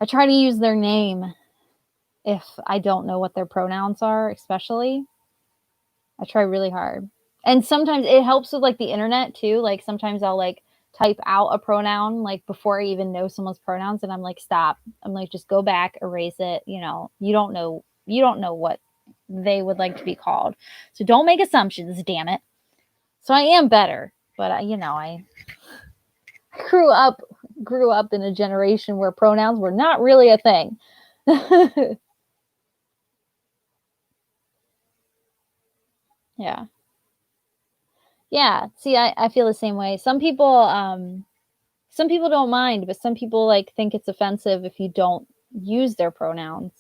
I try to use their name if I don't know what their pronouns are, especially. I try really hard. And sometimes it helps with like the internet too. Like sometimes I'll like type out a pronoun like before I even know someone's pronouns, and I'm like, stop. I'm like, just go back, erase it. You know, you don't know what they would like to be called. So don't make assumptions, damn it. So I am better, but I grew up in a generation where pronouns were not really a thing. Yeah. Yeah. See, I feel the same way. Some people don't mind, but some people like think it's offensive if you don't use their pronouns.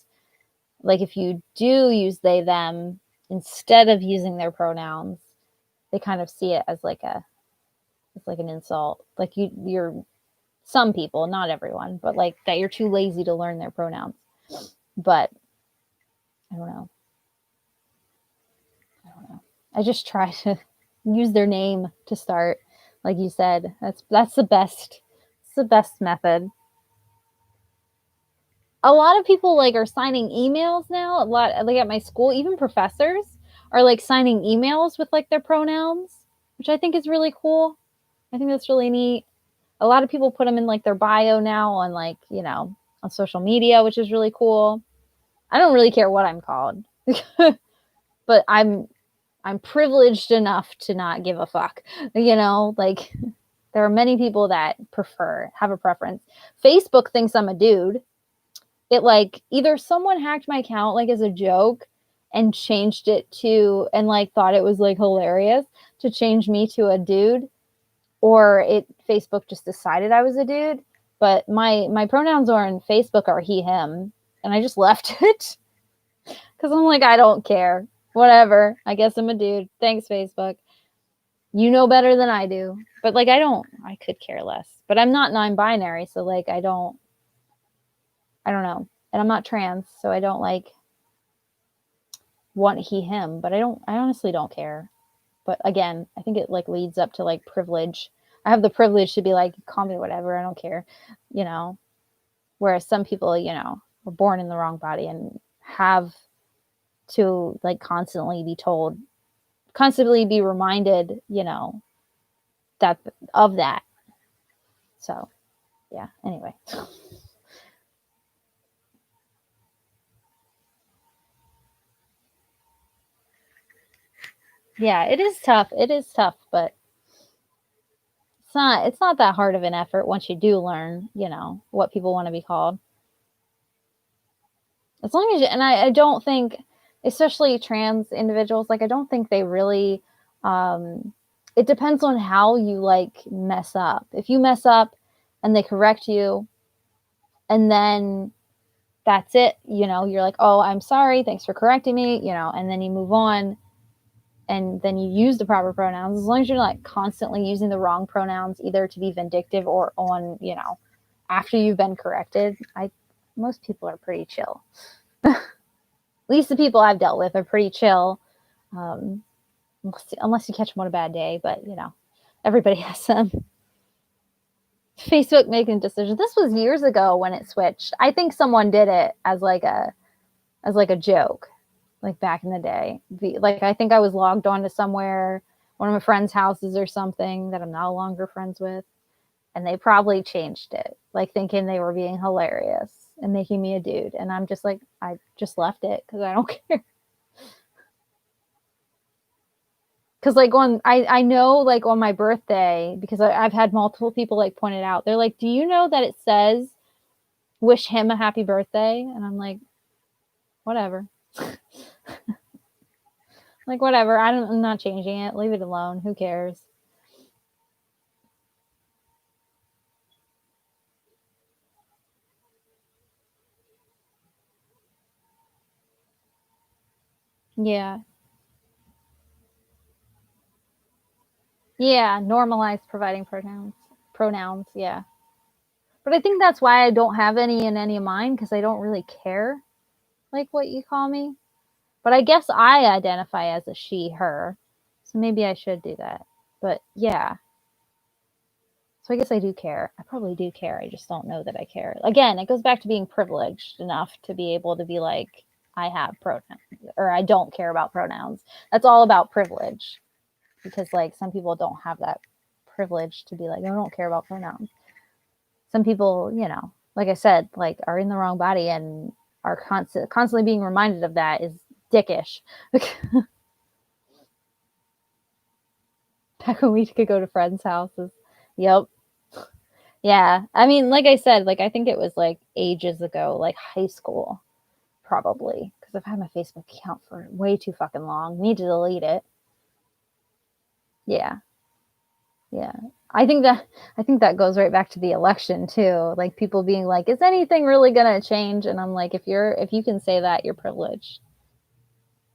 Like if you do use they, them instead of using their pronouns, they kind of see it as like an insult. Like you're some people, not everyone, but like that you're too lazy to learn their pronouns. But I don't know. I just try to use their name to start. Like you said, that's the best. It's the best method. A lot of people like are signing emails now. A lot like at my school, even professors are like signing emails with like their pronouns, which I think is really cool. I think that's really neat. A lot of people put them in like their bio now on like, on social media, which is really cool. I don't really care what I'm called. But I'm privileged enough to not give a fuck. Like there are many people that have a preference. Facebook thinks I'm a dude. It like either someone hacked my account like as a joke and changed it to and like thought it was like hilarious to change me to a dude, or Facebook just decided I was a dude. But my pronouns on Facebook are he, him, and I just left it because I'm like, I don't care. Whatever. I guess I'm a dude. Thanks, Facebook. You know better than I do. But like I could care less. But I'm not non-binary, so like I don't know. And I'm not trans, so I don't like want he, him, but I honestly don't care. But again, I think it like leads up to like privilege. I have the privilege to be like, call me whatever, I don't care, you know. Whereas some people, you know, were born in the wrong body and have to like constantly be told, constantly be reminded, you know, that of that. So, yeah, anyway. Yeah, it is tough. It is tough, but it's not that hard of an effort once you do learn, you know, what people want to be called. As long as you, and I don't think, especially trans individuals, like I don't think they really it depends on how you like mess up. If you mess up and they correct you and then that's it, you know, you're like, "Oh, I'm sorry. Thanks for correcting me," you know, and then you move on and then you use the proper pronouns. As long as you're like constantly using the wrong pronouns either to be vindictive or on, you know, after you've been corrected, I most people are pretty chill. At least the people I've dealt with are pretty chill. Um, unless you catch them on a bad day, but you know, everybody has some. Facebook making decisions. This was years ago when it switched. I think someone did it as like a joke, like back in the day. Like I think I was logged on to somewhere, one of my friends' houses or something that I'm no longer friends with, and they probably changed it, like thinking they were being hilarious and making me a dude. And I'm just like, I just left it because I don't care. Because like I know like on my birthday, because I've had multiple people like point it out, they're like, do you know that it says wish him a happy birthday? And I'm like, whatever. Like whatever, I'm not changing it, leave it alone, who cares. Yeah, yeah, normalize providing pronouns, yeah. But I think that's why I don't have any in any of mine, because I don't really care like what you call me. But I guess I identify as a she, her. So maybe I should do that. But yeah. So I guess I do care. I probably do care. I just don't know that I care. Again, it goes back to being privileged enough to be able to be like, I have pronouns or I don't care about pronouns. That's all about privilege. Because like some people don't have that privilege to be like, I don't care about pronouns. Some people, you know, like I said, like are in the wrong body and are constantly being reminded of that is dickish. Back when we could go to friends' houses. Yep. Yeah. I mean, like I said, like I think it was like ages ago, like high school, probably. Because I've had my Facebook account for way too fucking long. Need to delete it. Yeah. Yeah. I think that goes right back to the election too. Like people being like, is anything really gonna change? And I'm like, if you can say that, you're privileged.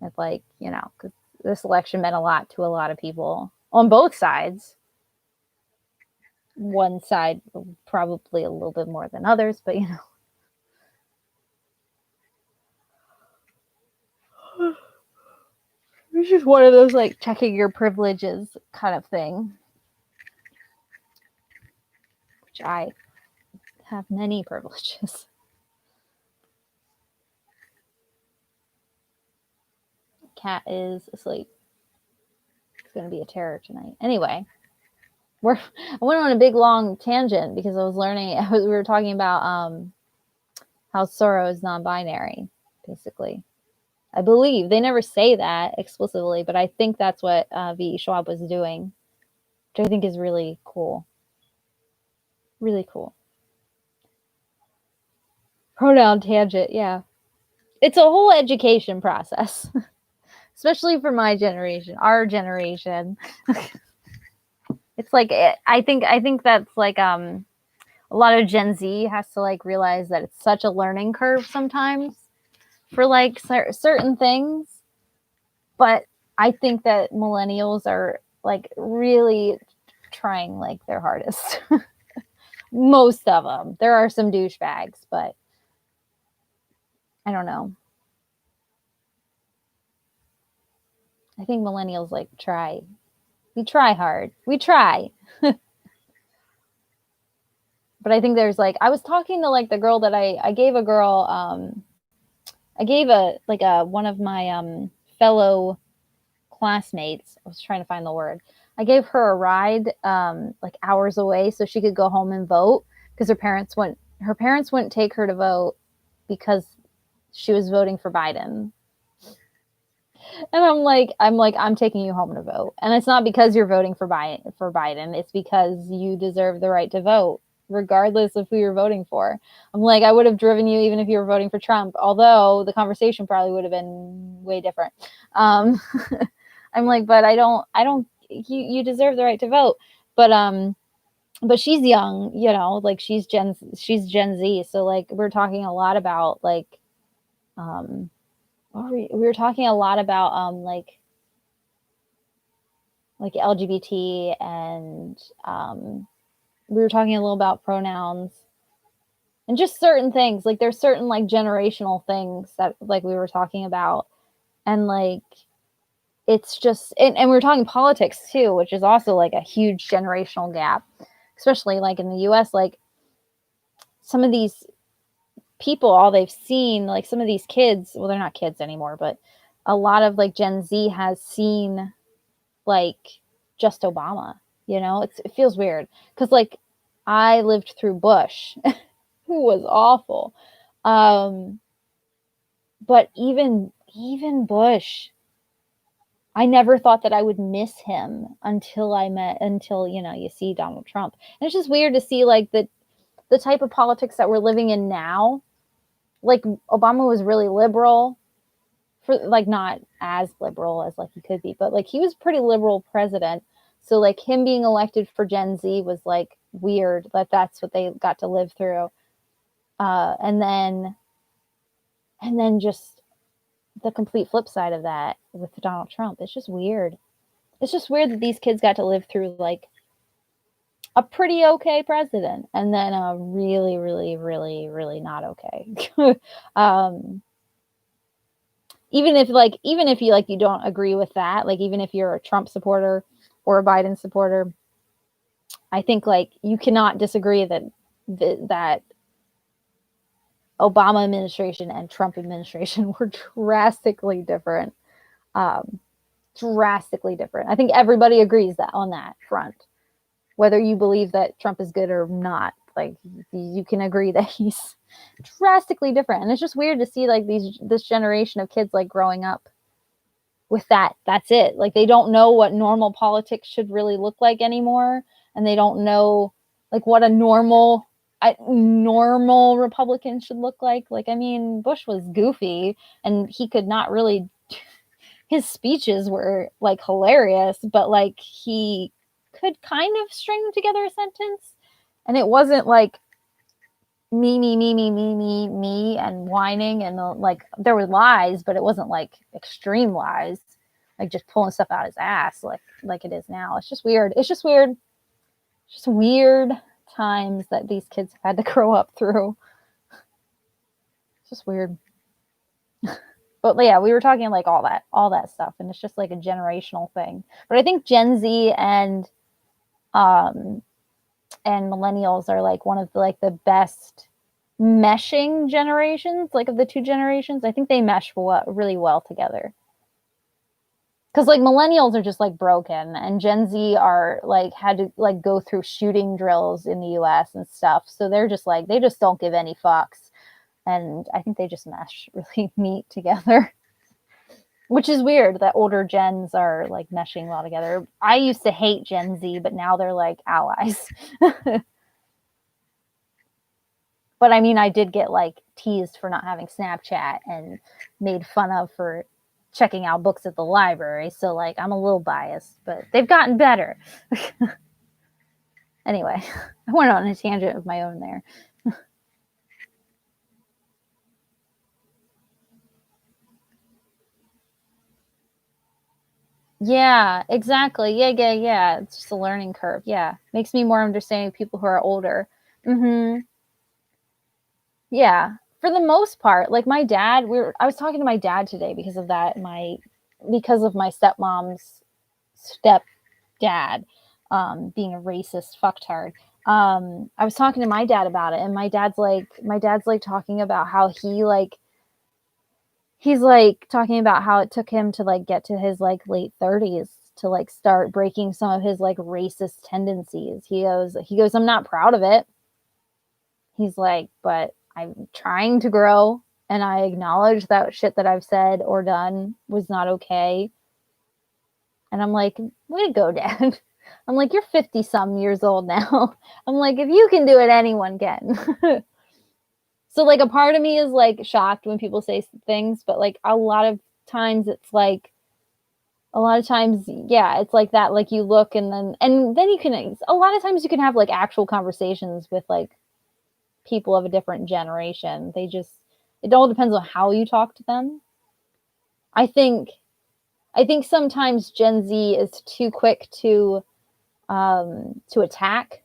It's like, you know, because this election meant a lot to a lot of people on both sides. One side probably a little bit more than others, but you know, it's just one of those like checking your privileges kind of thing, which I have many privileges. Cat is asleep. It's going to be a terror tonight. Anyway, I went on a big long tangent because I was learning. We were talking about how Sorrow is non-binary, basically. I believe they never say that explicitly, but I think that's what V. Schwab was doing, which I think is really cool. Really cool. Pronoun tangent, yeah. It's a whole education process, especially for my generation, our generation. It's like I think that's like a lot of Gen Z has to like realize that it's such a learning curve sometimes for like certain things, but I think that millennials are like really trying like their hardest. Most of them. There are some douchebags, but I don't know. I think millennials like try. We try hard. We try. But I think there's like, I was talking to like the girl that I gave a girl, I gave one of my fellow classmates. I was trying to find the word. I gave her a ride like hours away so she could go home and vote because her parents wouldn't take her to vote because she was voting for Biden. And I'm taking you home to vote. And it's not because you're voting for Biden. It's because you deserve the right to vote, regardless of who you're voting for. I'm like, I would have driven you even if you were voting for Trump, although the conversation probably would have been way different. I'm like, but you deserve the right to vote. But she's young, you know, like she's Gen Z. So like we're talking a lot about like, we were talking a lot about like LGBT and we were talking a little about pronouns and just certain things. Like there's certain like generational things that like we were talking about, and like it's just and we were talking politics too, which is also like a huge generational gap, especially like in the US. Like some of these people, all they've seen, like some of these kids, well, they're not kids anymore, but a lot of like Gen Z has seen like just Obama, you know. It feels weird because like I lived through Bush who was awful, but even Bush, I never thought that I would miss him until you know, you see Donald Trump. And it's just weird to see like the type of politics that we're living in now. Like Obama was really liberal, for like not as liberal as like he could be, but like he was pretty liberal president. So like him being elected for Gen Z was like weird that's what they got to live through. And then just the complete flip side of that with Donald Trump. It's just weird. It's just weird that these kids got to live through like a pretty okay president and then a really, really, really, really not okay. Even if you don't agree with that, like even if you're a Trump supporter or a Biden supporter, I think like you cannot disagree that Obama administration and Trump administration were drastically different. Drastically different. I think everybody agrees that on that front, whether you believe that Trump is good or not. Like you can agree that he's drastically different, and it's just weird to see like this generation of kids like growing up with that's it. Like they don't know what normal politics should really look like anymore, and they don't know like what a normal Republican should look like. Like I mean, Bush was goofy and he could not really, his speeches were like hilarious, but like he could kind of string together a sentence, and it wasn't like me and whining, and like there were lies, but it wasn't like extreme lies, like just pulling stuff out his ass like it is now. It's just weird. It's just weird times that these kids have had to grow up through. It's just weird. But yeah, we were talking like all that stuff, and it's just like a generational thing. But I think Gen Z and millennials are like one of the best meshing generations, like of the two generations. I think they mesh really well together. Because like millennials are just like broken, and Gen Z are like had to like go through shooting drills in the US and stuff. So they're just like, they just don't give any fucks. And I think they just mesh really neat together. Which is weird that older gens are like meshing well together. I used to hate Gen Z, but now they're like allies. But I mean, I did get like teased for not having Snapchat and made fun of for checking out books at the library. So like I'm a little biased, but they've gotten better. Anyway, I went on a tangent of my own there. Yeah, exactly. Yeah. It's just a learning curve. Yeah. Makes me more understanding of people who are older. Mm-hmm. Yeah. For the most part, like my dad, I was talking to my dad today because of that. because of my stepmom's stepdad being a racist fucktard. I was talking to my dad about it, and my dad's like talking about how he's like talking about how it took him to like get to his like late 30s to like start breaking some of his like racist tendencies. He goes, I'm not proud of it. He's like, but I'm trying to grow, and I acknowledge that shit that I've said or done was not okay. And I'm like, way to go, Dad. I'm like, you're 50 some years old now. I'm like, if you can do it, anyone can. So like a part of me is like shocked when people say things, but like a lot of times, yeah, it's like that. Like you look and then you can, a lot of times you can have like actual conversations with like people of a different generation. It all depends on how you talk to them. I think sometimes Gen Z is too quick to attack,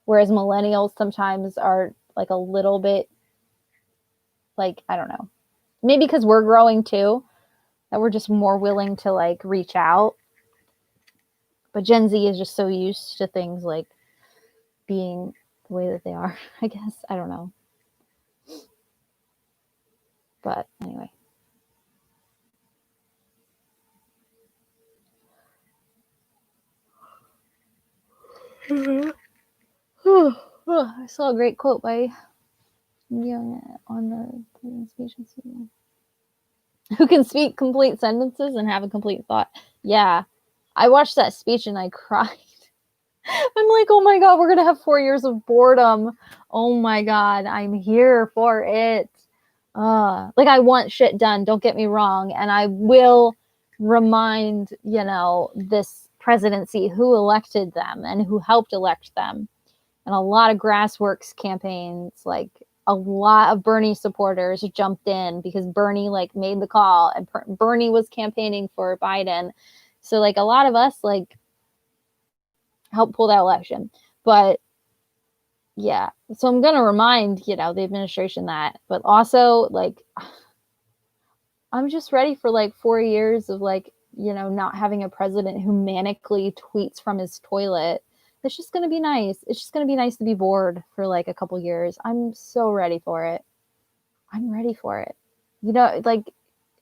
whereas millennials sometimes are like a little bit like, I don't know, maybe because we're growing too, that we're just more willing to like reach out. But Gen Z is just so used to things like being the way that they are, I guess. I don't know. But anyway. I saw a great quote by Young on the speech. Who can speak complete sentences and have a complete thought? Yeah. I watched that speech and I cried. I'm like, oh my God, we're going to have 4 years of boredom. Oh my God, I'm here for it. Like, I want shit done, don't get me wrong. And I will remind, this presidency who elected them and who helped elect them. And a lot of grassroots campaigns, like a lot of Bernie supporters jumped in because Bernie like made the call, and Bernie was campaigning for Biden. So like a lot of us like helped pull that election. But yeah, so I'm going to remind, the administration that, but also like, I'm just ready for like 4 years of like, not having a president who manically tweets from his toilet. It's just going to be nice. It's just going to be nice to be bored for like a couple years. I'm so ready for it. I'm ready for it. Like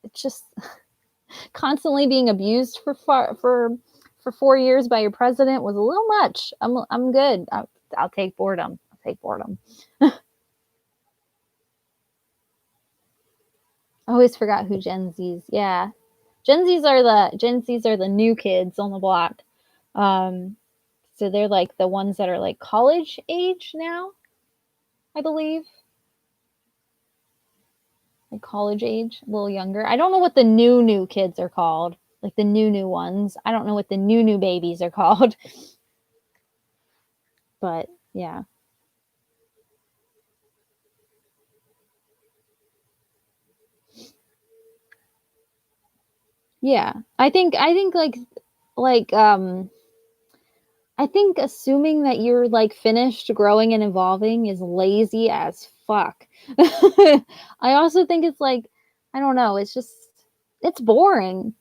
it's just constantly being abused for 4 years by your president was a little much. I'm good. I'll take boredom. I always forgot who Gen Z's. Yeah. Gen Z's are the new kids on the block. So they're like the ones that are like college age now, I believe. Like college age, a little younger. I don't know what the new kids are called. Like the new ones. I don't know what the new babies are called. But yeah. Yeah. I think I think assuming that you're like finished growing and evolving is lazy as fuck. I also think it's like, I don't know, it's boring.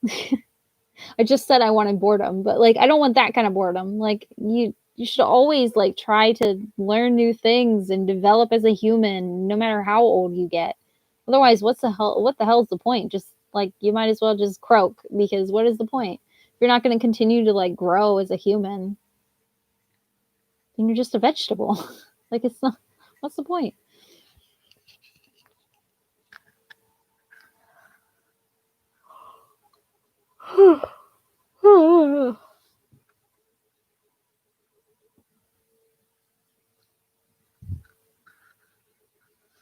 I just said I wanted boredom, but like I don't want that kind of boredom. Like you should always like try to learn new things and develop as a human no matter how old you get. Otherwise, what the hell is the point? Just like you might as well just croak, because what is the point? You're not going to continue to like grow as a human. And you're just a vegetable. Like it's not, what's the point?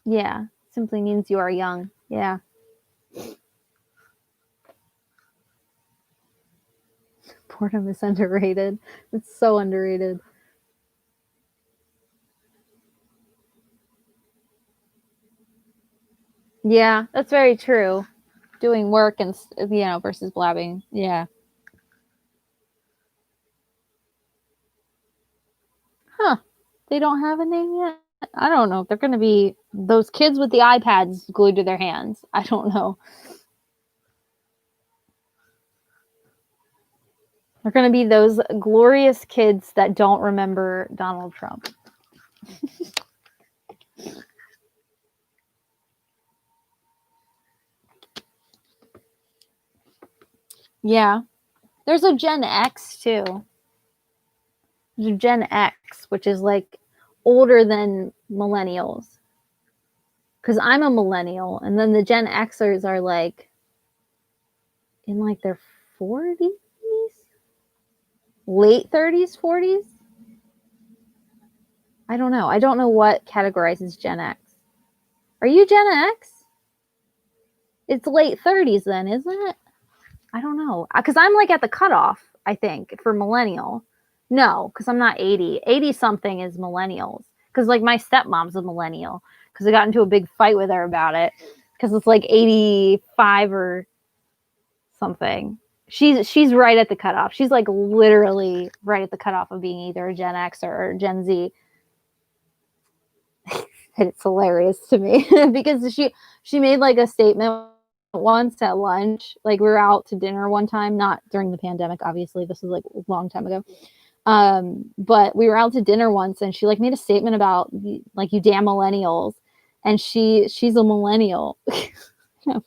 Yeah, simply means you are young. Yeah. Boredom is underrated. It's so underrated. Yeah, that's very true. Doing work and versus blabbing. Yeah. Huh. They don't have a name yet? I don't know. They're going to be those kids with the iPads glued to their hands. I don't know. They're going to be those glorious kids that don't remember Donald Trump. Yeah. There's a Gen X too. There's a Gen X, which is like older than millennials. Because I'm a millennial, and then the Gen Xers are like in like their 40s, late 30s, 40s. I don't know. I don't know what categorizes Gen X. Are you Gen X? It's late 30s then, isn't it? I don't know. Because I'm like at the cutoff, I think, for millennial. No, because I'm not 80. 80 something is millennials. Because like my stepmom's a millennial. Because I got into a big fight with her about it. Because it's like 85 or something. She's right at the cutoff. She's like literally right at the cutoff of being either a Gen X or Gen Z. It's hilarious to me because she made like a statement once at lunch. Like we were out to dinner one time, not during the pandemic, obviously. This was like a long time ago. But we were out to dinner once, and she like made a statement about like you damn millennials, and she's a millennial. I'm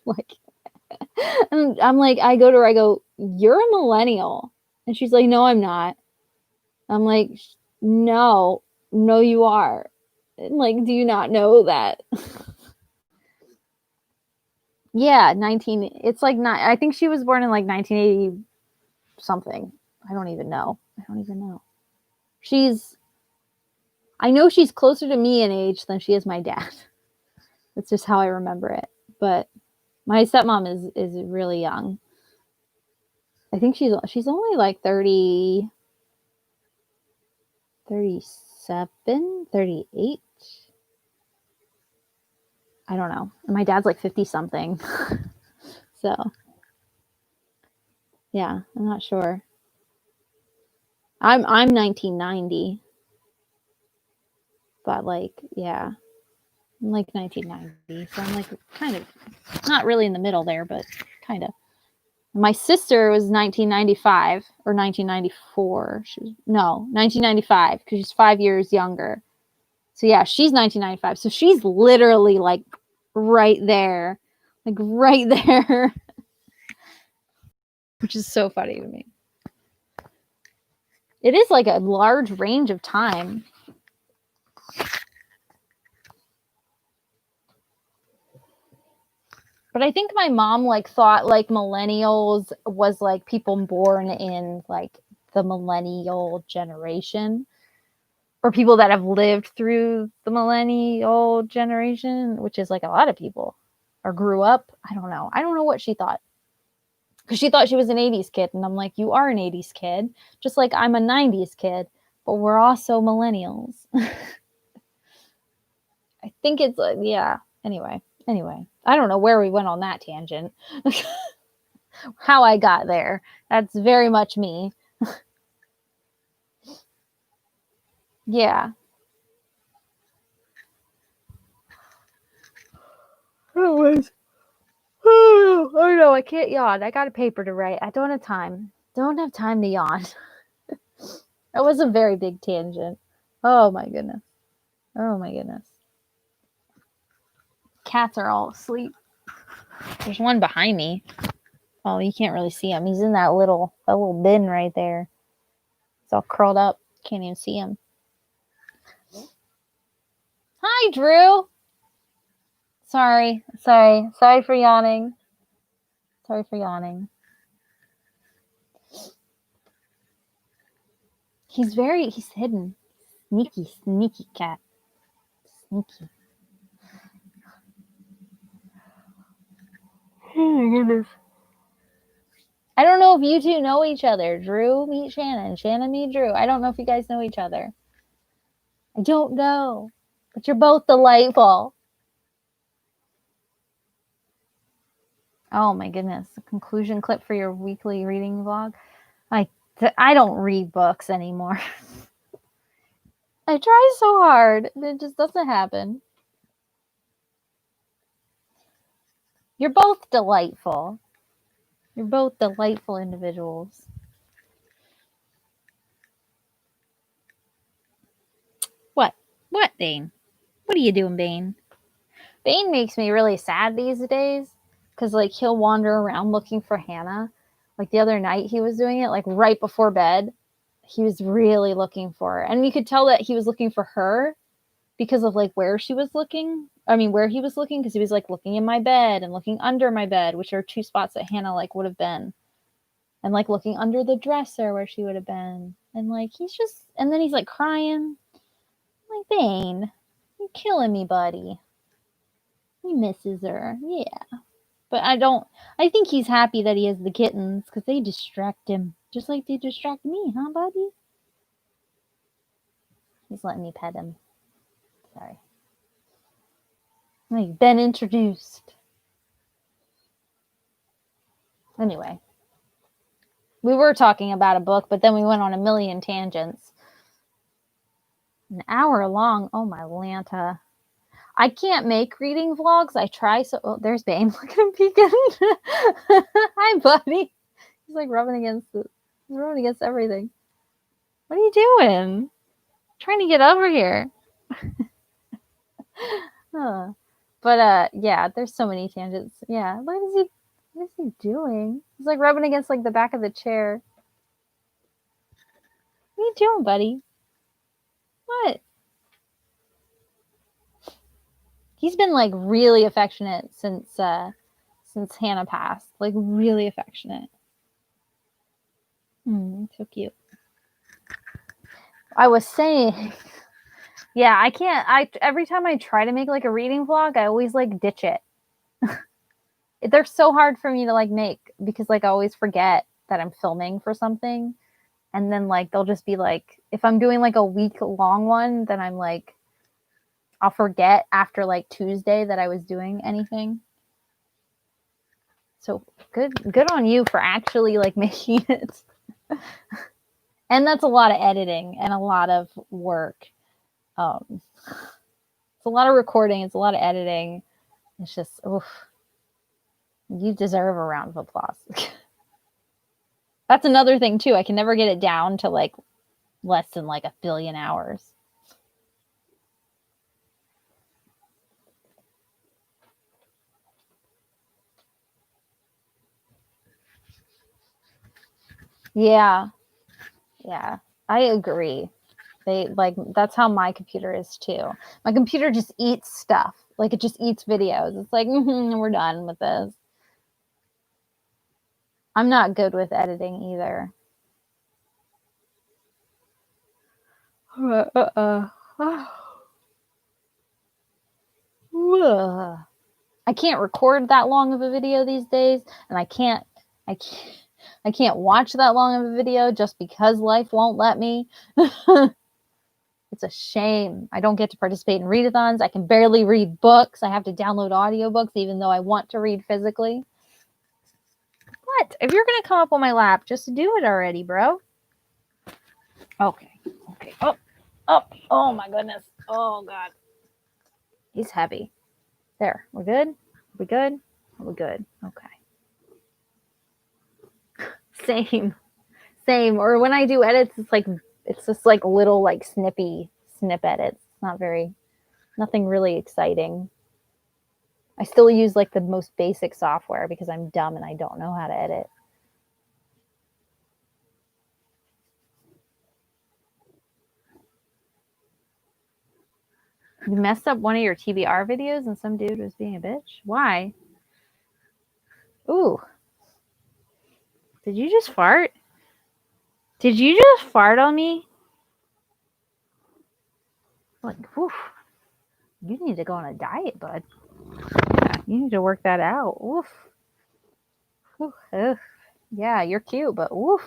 like, I go to her, I go, you're a millennial, and she's like, no, I'm not. I'm like, no, you are. Like, do you not know that? Yeah, 19. It's like not. I think she was born in like 1980 something. I don't even know. I know she's closer to me in age than she is my dad. That's just how I remember it. But my stepmom is really young. I think she's only like 30, 37, 38. I don't know. And my dad's like 50 something. So, yeah, I'm not sure. I'm 1990. But like, yeah. I'm like 1990. So I'm like kind of not really in the middle there, but kind of. My sister was 1995 or 1994. 1995 because she's 5 years younger. So yeah, she's 1995. So she's literally like right there, which is so funny to me. It is like a large range of time. But I think my mom like thought like millennials was like people born in like the millennial generation, or people that have lived through the millennial generation, which is like a lot of people, or grew up. I don't know what she thought, because she thought she was an 80s kid, and I'm like, you are an 80s kid, just like I'm a 90s kid, but we're also millennials. I think it's yeah. Anyway, I don't know where we went on that tangent. How I got there. That's very much me. Yeah. Anyways. Oh no, I can't yawn. I got a paper to write. I don't have time. Don't have time to yawn. That was a very big tangent. Oh my goodness. Cats are all asleep. There's one behind me. Oh, you can't really see him. He's in that little bin right there. It's all curled up. Can't even see him. Hi, Drew. Sorry for yawning. He's hidden. Sneaky cat. Sneaky. Oh my goodness. I don't know if you two know each other. Drew, meet Shannon. Shannon, meet Drew. I don't know if you guys know each other. I don't know. But you're both delightful. Oh my goodness. A conclusion clip for your weekly reading vlog. I don't read books anymore. I try so hard, and it just doesn't happen. You're both delightful. You're both delightful individuals. What, Bane? What are you doing, Bane? Bane makes me really sad these days because, like, he'll wander around looking for Hannah. Like, the other night he was doing it, like, right before bed. He was really looking for her. And you could tell that he was looking for her because of, like, where she was looking. I mean, where he was looking, because he was, like, looking in my bed and looking under my bed, which are two spots that Hannah, like, would have been. And, like, looking under the dresser where she would have been. And, like, he's just, and then he's, like, crying. I'm like, Bane, you're killing me, buddy. He misses her. Yeah. But I think he's happy that he has the kittens because they distract him. Just like they distract me, huh, buddy? He's letting me pet him. Sorry. I've been introduced. Anyway. We were talking about a book, but then we went on a million tangents. An hour long. Oh, my Lanta. I can't make reading vlogs. I try so. Oh, there's Bane. Look at him peeking. Hi, buddy. He's like rubbing against everything. What are you doing? Trying to get over here. Huh. But yeah, there's so many tangents. Yeah, what is he doing? He's like rubbing against like the back of the chair. What are you doing, buddy? What? He's been like really affectionate since Hannah passed. Like really affectionate. So cute. I was saying, yeah, I can't. Every time I try to make like a reading vlog, I always like ditch it. They're so hard for me to like make because like I always forget that I'm filming for something, and then like they'll just be like, if I'm doing like a week long one, then I'm like, I'll forget after like Tuesday that I was doing anything. So good on you for actually like making it. And that's a lot of editing and a lot of work. It's a lot of recording. It's a lot of editing. It's just, oof. You deserve a round of applause. That's another thing too. I can never get it down to like less than like 1 billion hours. Yeah. Yeah. I agree. That's how my computer is too. My computer just eats stuff. Like it just eats videos. It's like, we're done with this. I'm not good with editing either. I can't record that long of a video these days, and I can't watch that long of a video just because life won't let me. It's a shame. I don't get to participate in readathons. I can barely read books. I have to download audiobooks even though I want to read physically. What? If you're going to come up on my lap, just do it already, bro. Okay. Oh my goodness. Oh, God. He's heavy. There. We're good? We good? We're good. Okay. Same. Or when I do edits, it's just like little like snip edits. It's nothing really exciting. I still use like the most basic software because I'm dumb and I don't know how to edit. You messed up one of your TBR videos and some dude was being a bitch? Why? Ooh. Did you just fart? Did you just fart on me? Like, whew. You need to go on a diet, bud. Yeah, you need to work that out. Oof. Ugh. Yeah, you're cute, but oof.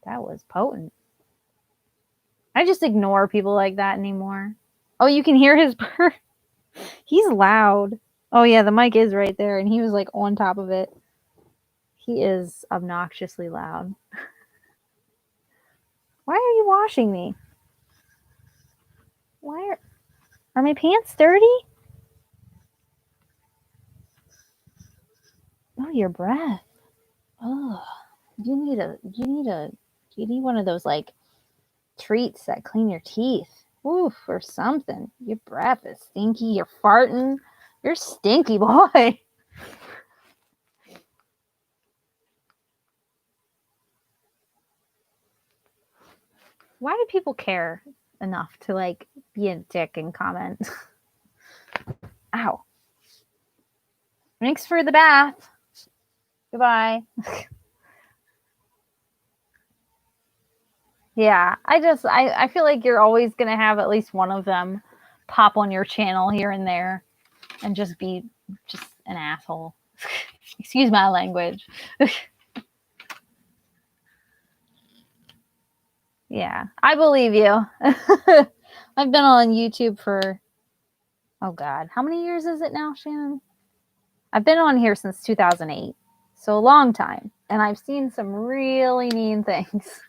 That was potent. I just ignore people like that anymore. Oh, you can hear his purr. He's loud. Oh, yeah, the mic is right there, and he was like on top of it. He is obnoxiously loud. Why are you washing me? Why are my pants dirty? Oh, your breath. Oh, you need one of those like treats that clean your teeth. oof, or something. Your breath is stinky. You're farting. You're stinky, boy. Why do people care enough to like be a dick and comment? Ow. Thanks for the bath. Goodbye. Yeah, I feel like you're always going to have at least one of them pop on your channel here and there and just be just an asshole. Excuse my language. Yeah, I believe you. I've been on YouTube for, oh God, how many years is it now, Shannon? I've been on here since 2008, so a long time. And I've seen some really mean things.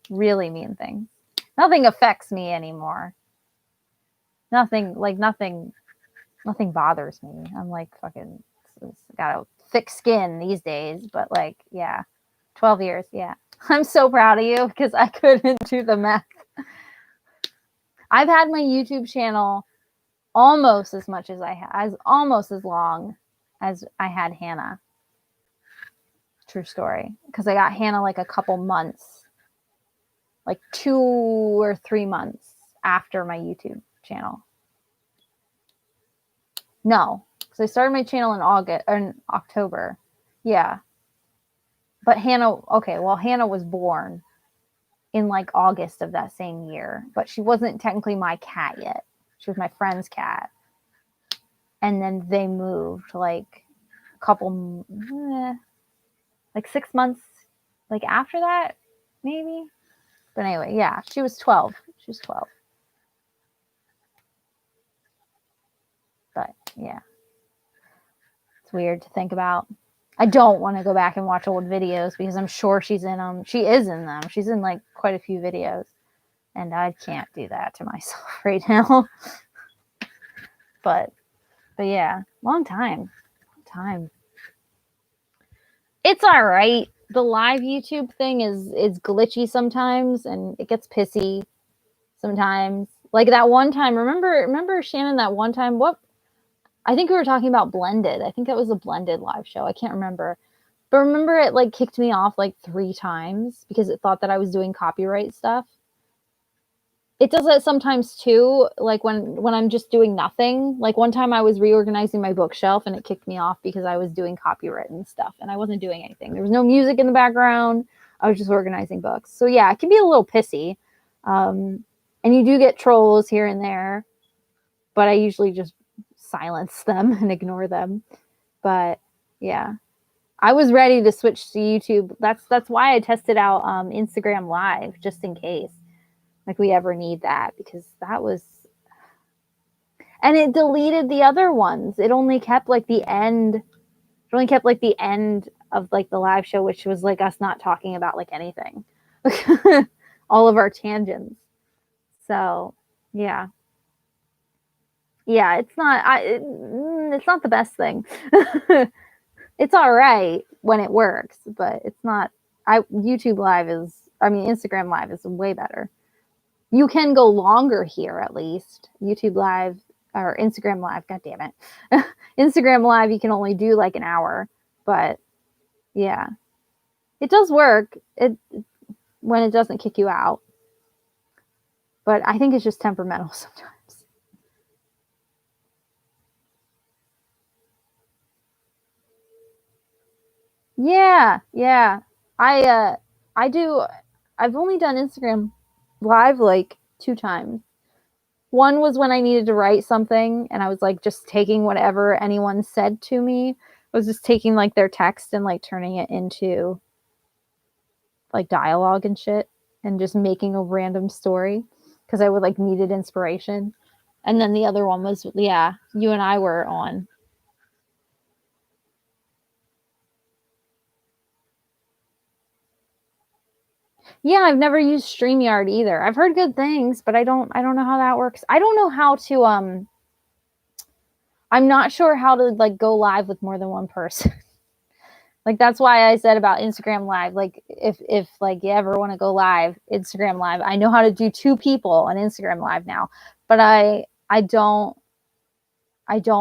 Really mean things. Nothing affects me anymore. Nothing bothers me. I'm like fucking got a thick skin these days, but like, yeah, 12 years. Yeah. I'm so proud of you because I couldn't do the math. I've had my YouTube channel almost as much as almost as long as I had Hannah. True story. Because I got Hannah like a couple months, like 2 or 3 months after my YouTube channel. No, because I started my channel in October. Yeah. But Hannah was born in like August of that same year, but she wasn't technically my cat yet. She was my friend's cat. And then they moved like a couple, like 6 months, like after that, maybe. But anyway, yeah, she was 12. She was 12. But yeah, it's weird to think about. I don't want to go back and watch old videos because I'm sure she's in them. She is in them. She's in like quite a few videos. And I can't do that to myself right now. But yeah, long time. It's all right. The live YouTube thing is glitchy sometimes and it gets pissy sometimes. Like that one time, remember Shannon, that one time, I think we were talking about Blended. I think that was a Blended live show. I can't remember. But remember it like kicked me off like 3 times because it thought that I was doing copyright stuff. It does that sometimes too, like when I'm just doing nothing. Like one time I was reorganizing my bookshelf and it kicked me off because I was doing copywritten stuff and I wasn't doing anything. There was no music in the background. I was just organizing books. So yeah, it can be a little pissy. And you do get trolls here and there, but I usually just silence them and ignore them. But yeah, I was ready to switch to YouTube. That's why I tested out Instagram Live just in case. Like we ever need that, because that was, and it deleted the other ones. It only kept like the end. It only kept like the end of like the live show, which was like us not talking about like anything, all of our tangents. So yeah, it's not. It's not the best thing. It's all right when it works, but it's not. YouTube Live is. I mean, Instagram Live is way better. You can go longer here at least. YouTube Live or Instagram Live, god damn it. Instagram Live, you can only do like an hour. But yeah, it does work when it doesn't kick you out. But I think it's just temperamental sometimes. Yeah. I've only done Instagram Live like 2 times. One was when I needed to write something and I was like just taking whatever anyone said to me. I was just taking like their text and like turning it into like dialogue and shit and just making a random story because I would like needed inspiration. And then the other one was, yeah, you and I were on. Yeah, I've never used StreamYard either. I've heard good things, but I don't know how that works. I don't know how to I'm not sure how to like go live with more than one person. Like, that's why I said about Instagram Live. Like, if like you ever want to go live, Instagram Live. I know how to do 2 people on Instagram Live now, but I don't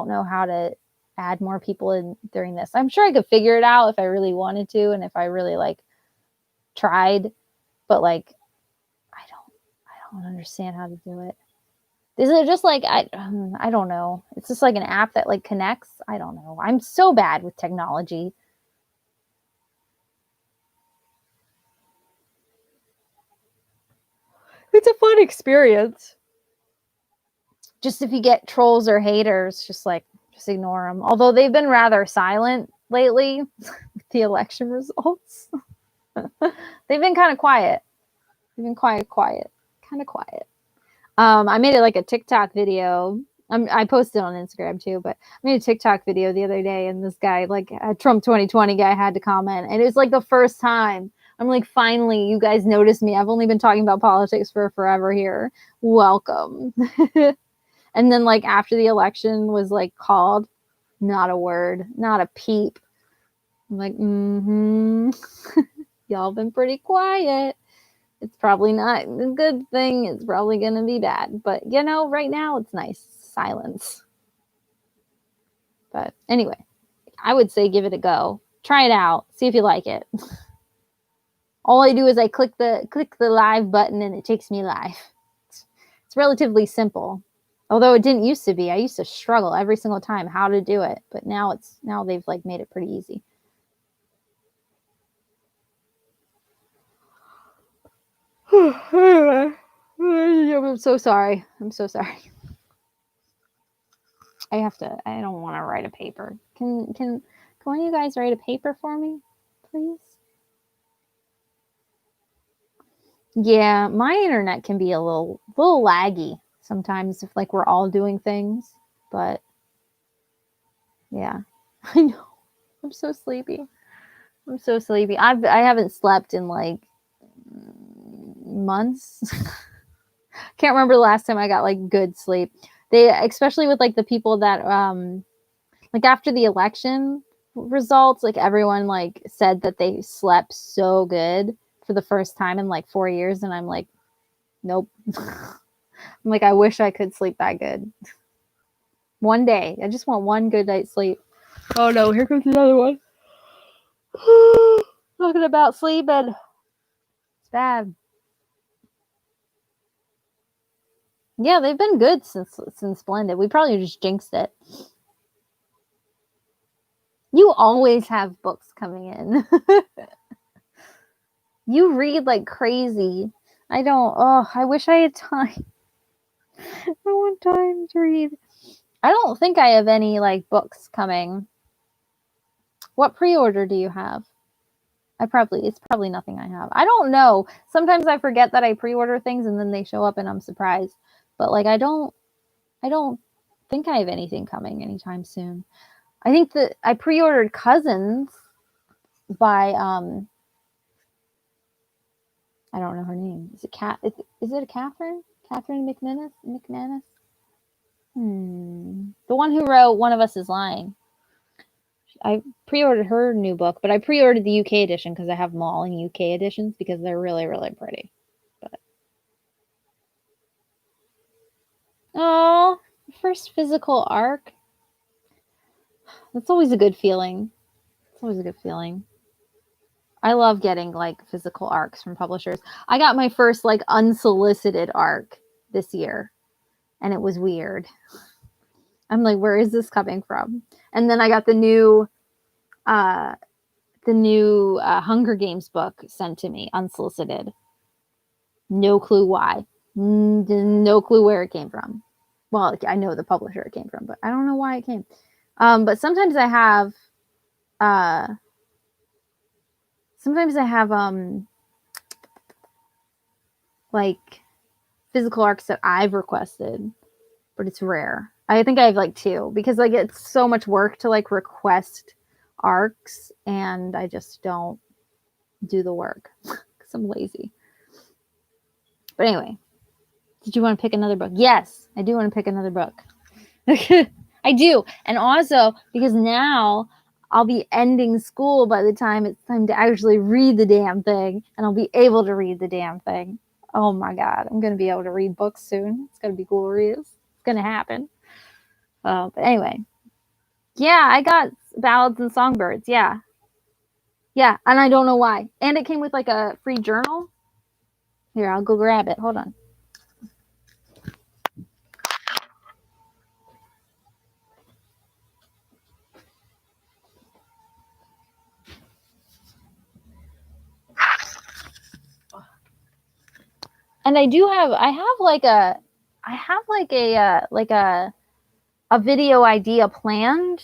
know how to add more people in during this. I'm sure I could figure it out if I really wanted to and if I really like tried, but like I don't understand how to do it. Is it just like I don't know. It's just like an app that like connects. I don't know. I'm so bad with technology. It's a fun experience. Just if you get trolls or haters, just ignore them. Although they've been rather silent lately with the election results. They've been kind of quiet. They've been quiet, kind of quiet. I made it like a TikTok video. I posted on Instagram too, but I made a TikTok video the other day, and this guy, like a Trump 2020 guy, had to comment, and it was like the first time. I'm like, finally, you guys noticed me. I've only been talking about politics for forever here. Welcome. And then, like, after the election was like called, not a word, not a peep. I'm like, y'all been pretty quiet. It's probably not a good thing. It's probably going to be bad. But, you know, right now it's nice. Silence. But anyway, I would say give it a go. Try it out. See if you like it. All I do is I click the live button and it takes me live. It's relatively simple. Although it didn't used to be. I used to struggle every single time how to do it. But now they've like made it pretty easy. I'm so sorry. I don't want to write a paper. Can one of you guys write a paper for me, please? Yeah, my internet can be a little laggy sometimes if like we're all doing things, but yeah. I know. I'm so sleepy. I haven't slept in like months. Can't remember the last time I got like good sleep. Especially with like the people that like after the election results, like everyone like said that they slept so good for the first time in like 4 years, and I'm like, nope. I'm like, I wish I could sleep that good. One day. I just want one good night's sleep. Oh no, here comes another one. Talking about sleeping. It's bad. Yeah, they've been good since Splendid. We probably just jinxed it. You always have books coming in. You read like crazy. I don't. Oh, I wish I had time. I want time to read. I don't think I have any like books coming. What pre-order do you have? It's probably nothing I have. I don't know. Sometimes I forget that I pre-order things and then they show up and I'm surprised. But like I don't think I have anything coming anytime soon. I think that I pre-ordered Cousins by I don't know her name. Is it a Catherine? Catherine McManus? The one who wrote One of Us is Lying. I pre-ordered her new book, but I pre-ordered the UK edition because I have them all in UK editions because they're really, really pretty. But oh, first physical arc. That's always a good feeling. I love getting like physical arcs from publishers. I got my first like unsolicited arc this year, and it was weird. I'm like, where is this coming from? And then I got the new Hunger Games book sent to me unsolicited. No clue why. No clue where it came from. Well, I know the publisher it came from, but I don't know why it came. But sometimes I have like physical arcs that I've requested, but it's rare. I think I have like 2 because like it's so much work to like request arcs, and I just don't do the work because I'm lazy. But anyway, did you want to pick another book? Yes, I do want to pick another book. I do. And also because now I'll be ending school by the time it's time to actually read the damn thing, and I'll be able to read the damn thing. Oh my God, I'm going to be able to read books soon. It's going to be glorious. It's going to happen. But anyway, yeah, I got Ballads and Songbirds. Yeah. Yeah, and I don't know why. And it came with like a free journal. Here, I'll go grab it. Hold on. And I have a video idea planned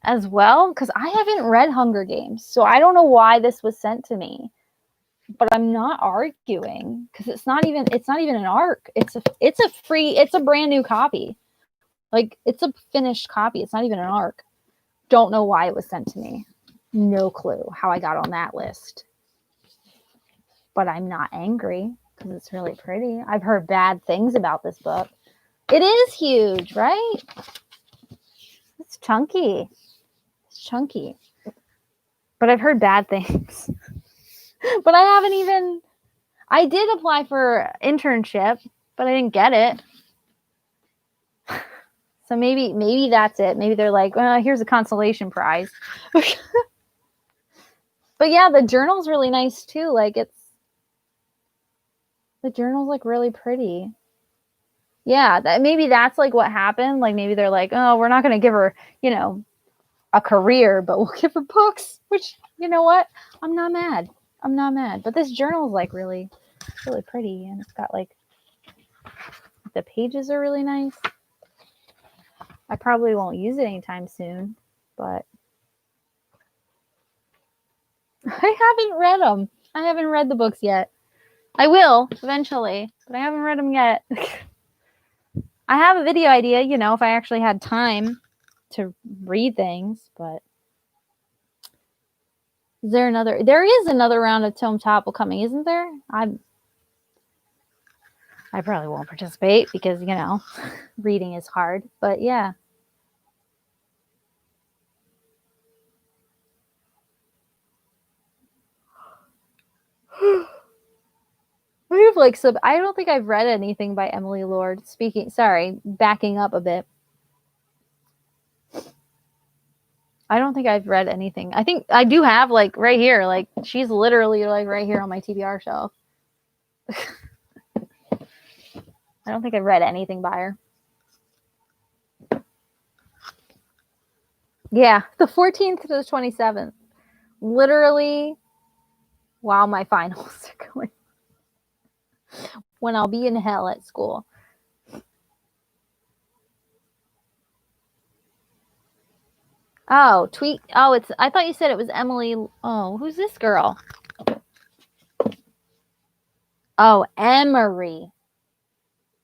as well, because I haven't read Hunger Games, so I don't know why this was sent to me. But I'm not arguing, because it's not even an ARC. It's a brand new copy. Like, it's a finished copy. It's not even an ARC. Don't know why it was sent to me. No clue how I got on that list. But I'm not angry, because it's really pretty. I've heard bad things about this book. It is huge, right? It's chunky. It's chunky. But I've heard bad things. But I did apply for internship, but I didn't get it. So maybe that's it. Maybe they're like, well, here's a consolation prize. But yeah, the journal's really nice too. Like, the journal's like really pretty. Yeah, maybe that's like what happened. Like, maybe they're like, oh, we're not going to give her, a career, but we'll give her books, which, you know what? I'm not mad. But this journal is like really, really pretty. And it's got like, the pages are really nice. I probably won't use it anytime soon, but I haven't read them. I haven't read the books yet. I will eventually, but I haven't read them yet. I have a video idea, if I actually had time to read things, but there is another round of Tome Topple coming, isn't there? I probably won't participate because, reading is hard, but yeah. I don't think I've read anything by Emily Lord. Backing up a bit. I don't think I've read anything. I think I do have, like, right here. Like, she's literally, like, right here on my TBR shelf. I don't think I've read anything by her. Yeah, the 14th to the 27th. Literally while my finals are going. When I'll be in hell at school. Oh, tweet. Oh, I thought you said it was Emily. Oh, who's this girl? Oh, Emery.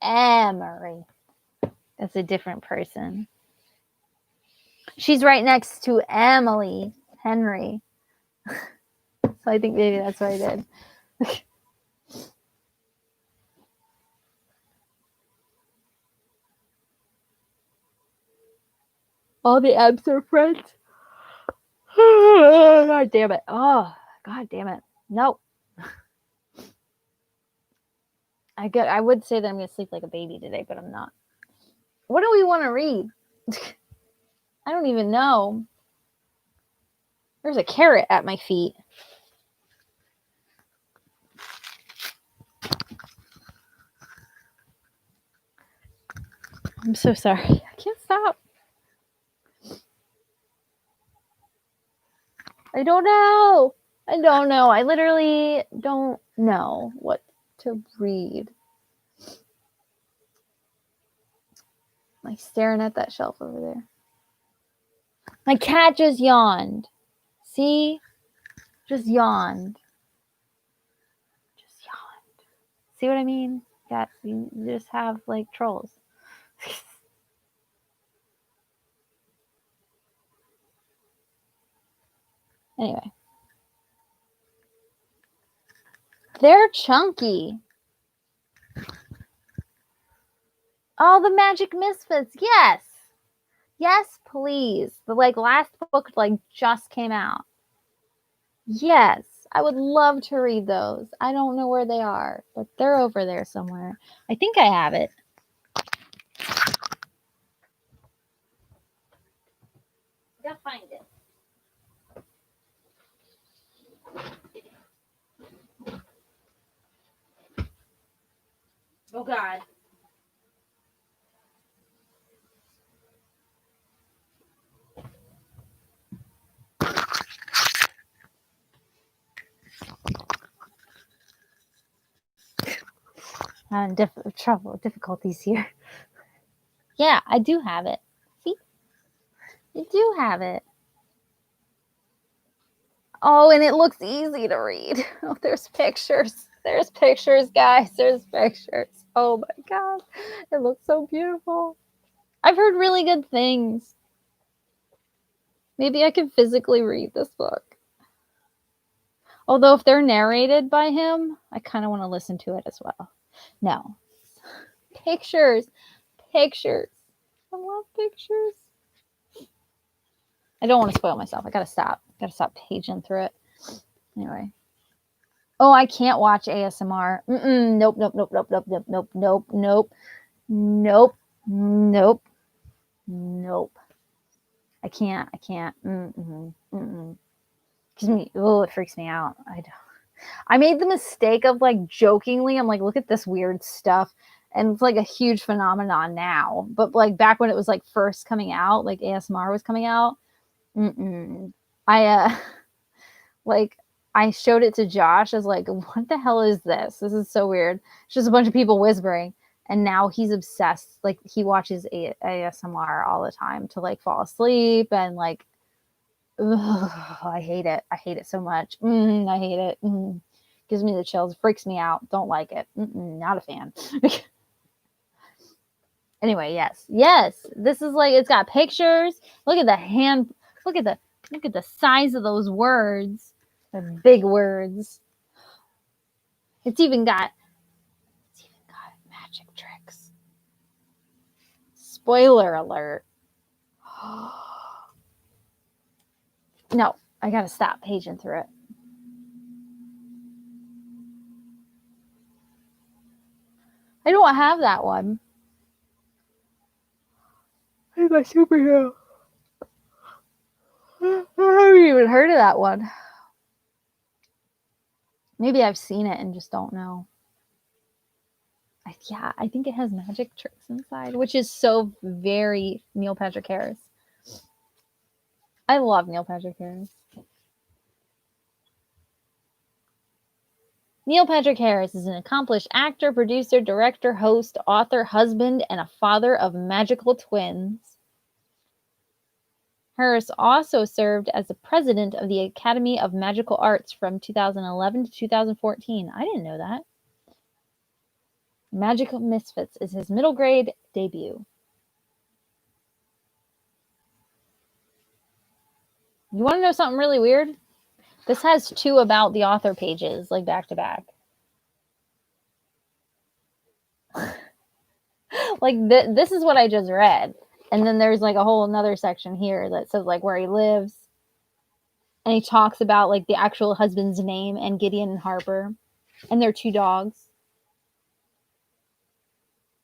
Emery. That's a different person. She's right next to Emily Henry. So I think maybe that's what I did. All the Ebs are friends. God damn it. Oh, God damn it. Nope. I would say that I'm going to sleep like a baby today, but I'm not. What do we want to read? I don't even know. There's a carrot at my feet. I'm so sorry. I can't stop. I don't know. I literally don't know what to read. I'm like staring at that shelf over there. My cat just yawned. See? Just yawned. See what I mean? Cats, you just have like trolls. Anyway. They're chunky. Oh, the Magic Misfits. Yes. Yes, please. The like last book like just came out. Yes, I would love to read those. I don't know where they are, but they're over there somewhere. I think I have it. I gotta find it. Oh God. Difficulties here. Yeah, I do have it. See, I do have it. Oh, and it looks easy to read. Oh, there's pictures. There's pictures, guys. There's pictures. Oh my God. It looks so beautiful. I've heard really good things. Maybe I could physically read this book. Although if they're narrated by him, I kind of want to listen to it as well. No. Pictures. Pictures. I love pictures. I don't want to spoil myself. I gotta stop. Paging through it. Anyway. Oh, I can't watch ASMR. Nope, nope, nope, nope, nope, nope, nope, nope, nope, nope, nope, nope. I can't. Gives me, oh, it freaks me out. I made the mistake of like jokingly, I'm like, look at this weird stuff. And it's like a huge phenomenon now. But like back when it was like first coming out, like ASMR was coming out, I like I showed it to Josh as like, what the hell is this? This is so weird. It's just a bunch of people whispering. And now he's obsessed. Like he watches ASMR all the time to like fall asleep and like, ugh, I hate it. I hate it so much. I hate it. Gives me the chills. Freaks me out. Don't like it. Not a fan. Anyway, yes. This is like it's got pictures. Look at the hand. Look at the size of those words. They're big words. It's even got magic tricks. Spoiler alert. No, I gotta stop paging through it. I don't have that one. Hey, my superhero. I haven't even heard of that one. Maybe I've seen it and just don't know. I think it has magic tricks inside, which is so very Neil Patrick Harris. I love Neil Patrick Harris. Neil Patrick Harris is an accomplished actor, producer, director, host, author, husband, and a father of magical twins. Harris also served as the president of the Academy of Magical Arts from 2011 to 2014. I didn't know that. Magical Misfits is his middle grade debut. You want to know something really weird? This has 2 about the author pages, like back to back. Like this is what I just read. And then there's like a whole another section here that says like where he lives. And he talks about like the actual husband's name and Gideon and Harper and their 2 dogs.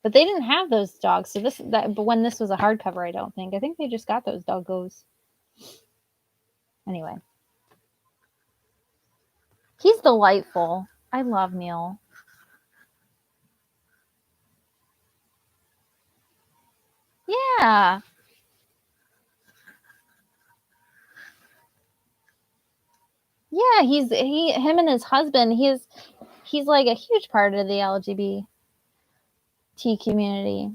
But they didn't have those dogs. So but when this was a hardcover, I think they just got those doggos. Anyway. He's delightful. I love Neil. Yeah. Yeah, him and his husband, he's like a huge part of the LGBT community.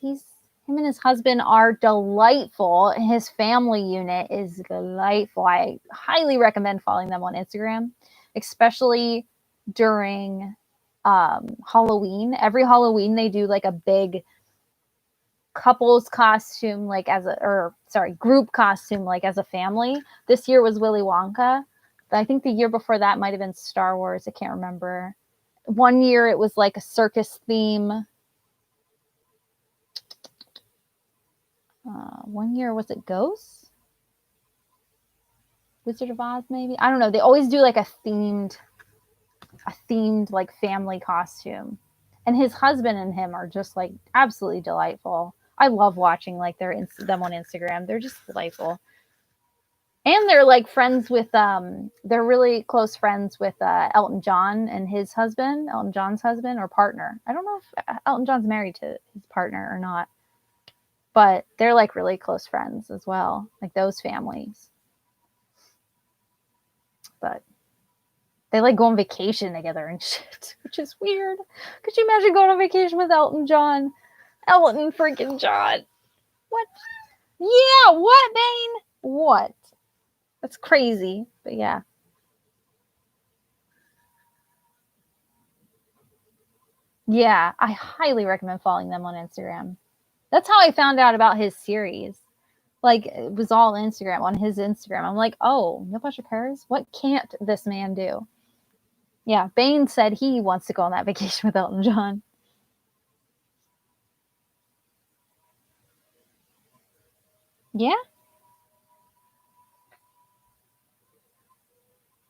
Him and his husband are delightful. His family unit is delightful. I highly recommend following them on Instagram, especially during Halloween. Every Halloween they do like a big couples costume, like group costume, like as a family. This year was Willy Wonka. I think the year before that might have been Star Wars. I can't remember. One year it was like a circus theme. 1 year, was it Ghosts? Wizard of Oz, maybe? I don't know. They always do like a themed like family costume. And his husband and him are just like absolutely delightful. I love watching like them on Instagram. They're just delightful. And they're like friends with they're really close friends with Elton John and his husband, Elton John's husband or partner. I don't know if Elton John's married to his partner or not. But they're like really close friends as well, like those families. But they like go on vacation together and shit, which is weird. Could you imagine going on vacation with Elton John? Elton freaking John. What? Yeah, what, Bane? What? That's crazy. But yeah. Yeah, I highly recommend following them on Instagram. That's how I found out about his series. Like, it was all Instagram, on his Instagram. I'm like, oh, Neil Patrick Harris? What can't this man do? Yeah, Bane said he wants to go on that vacation with Elton John. Yeah.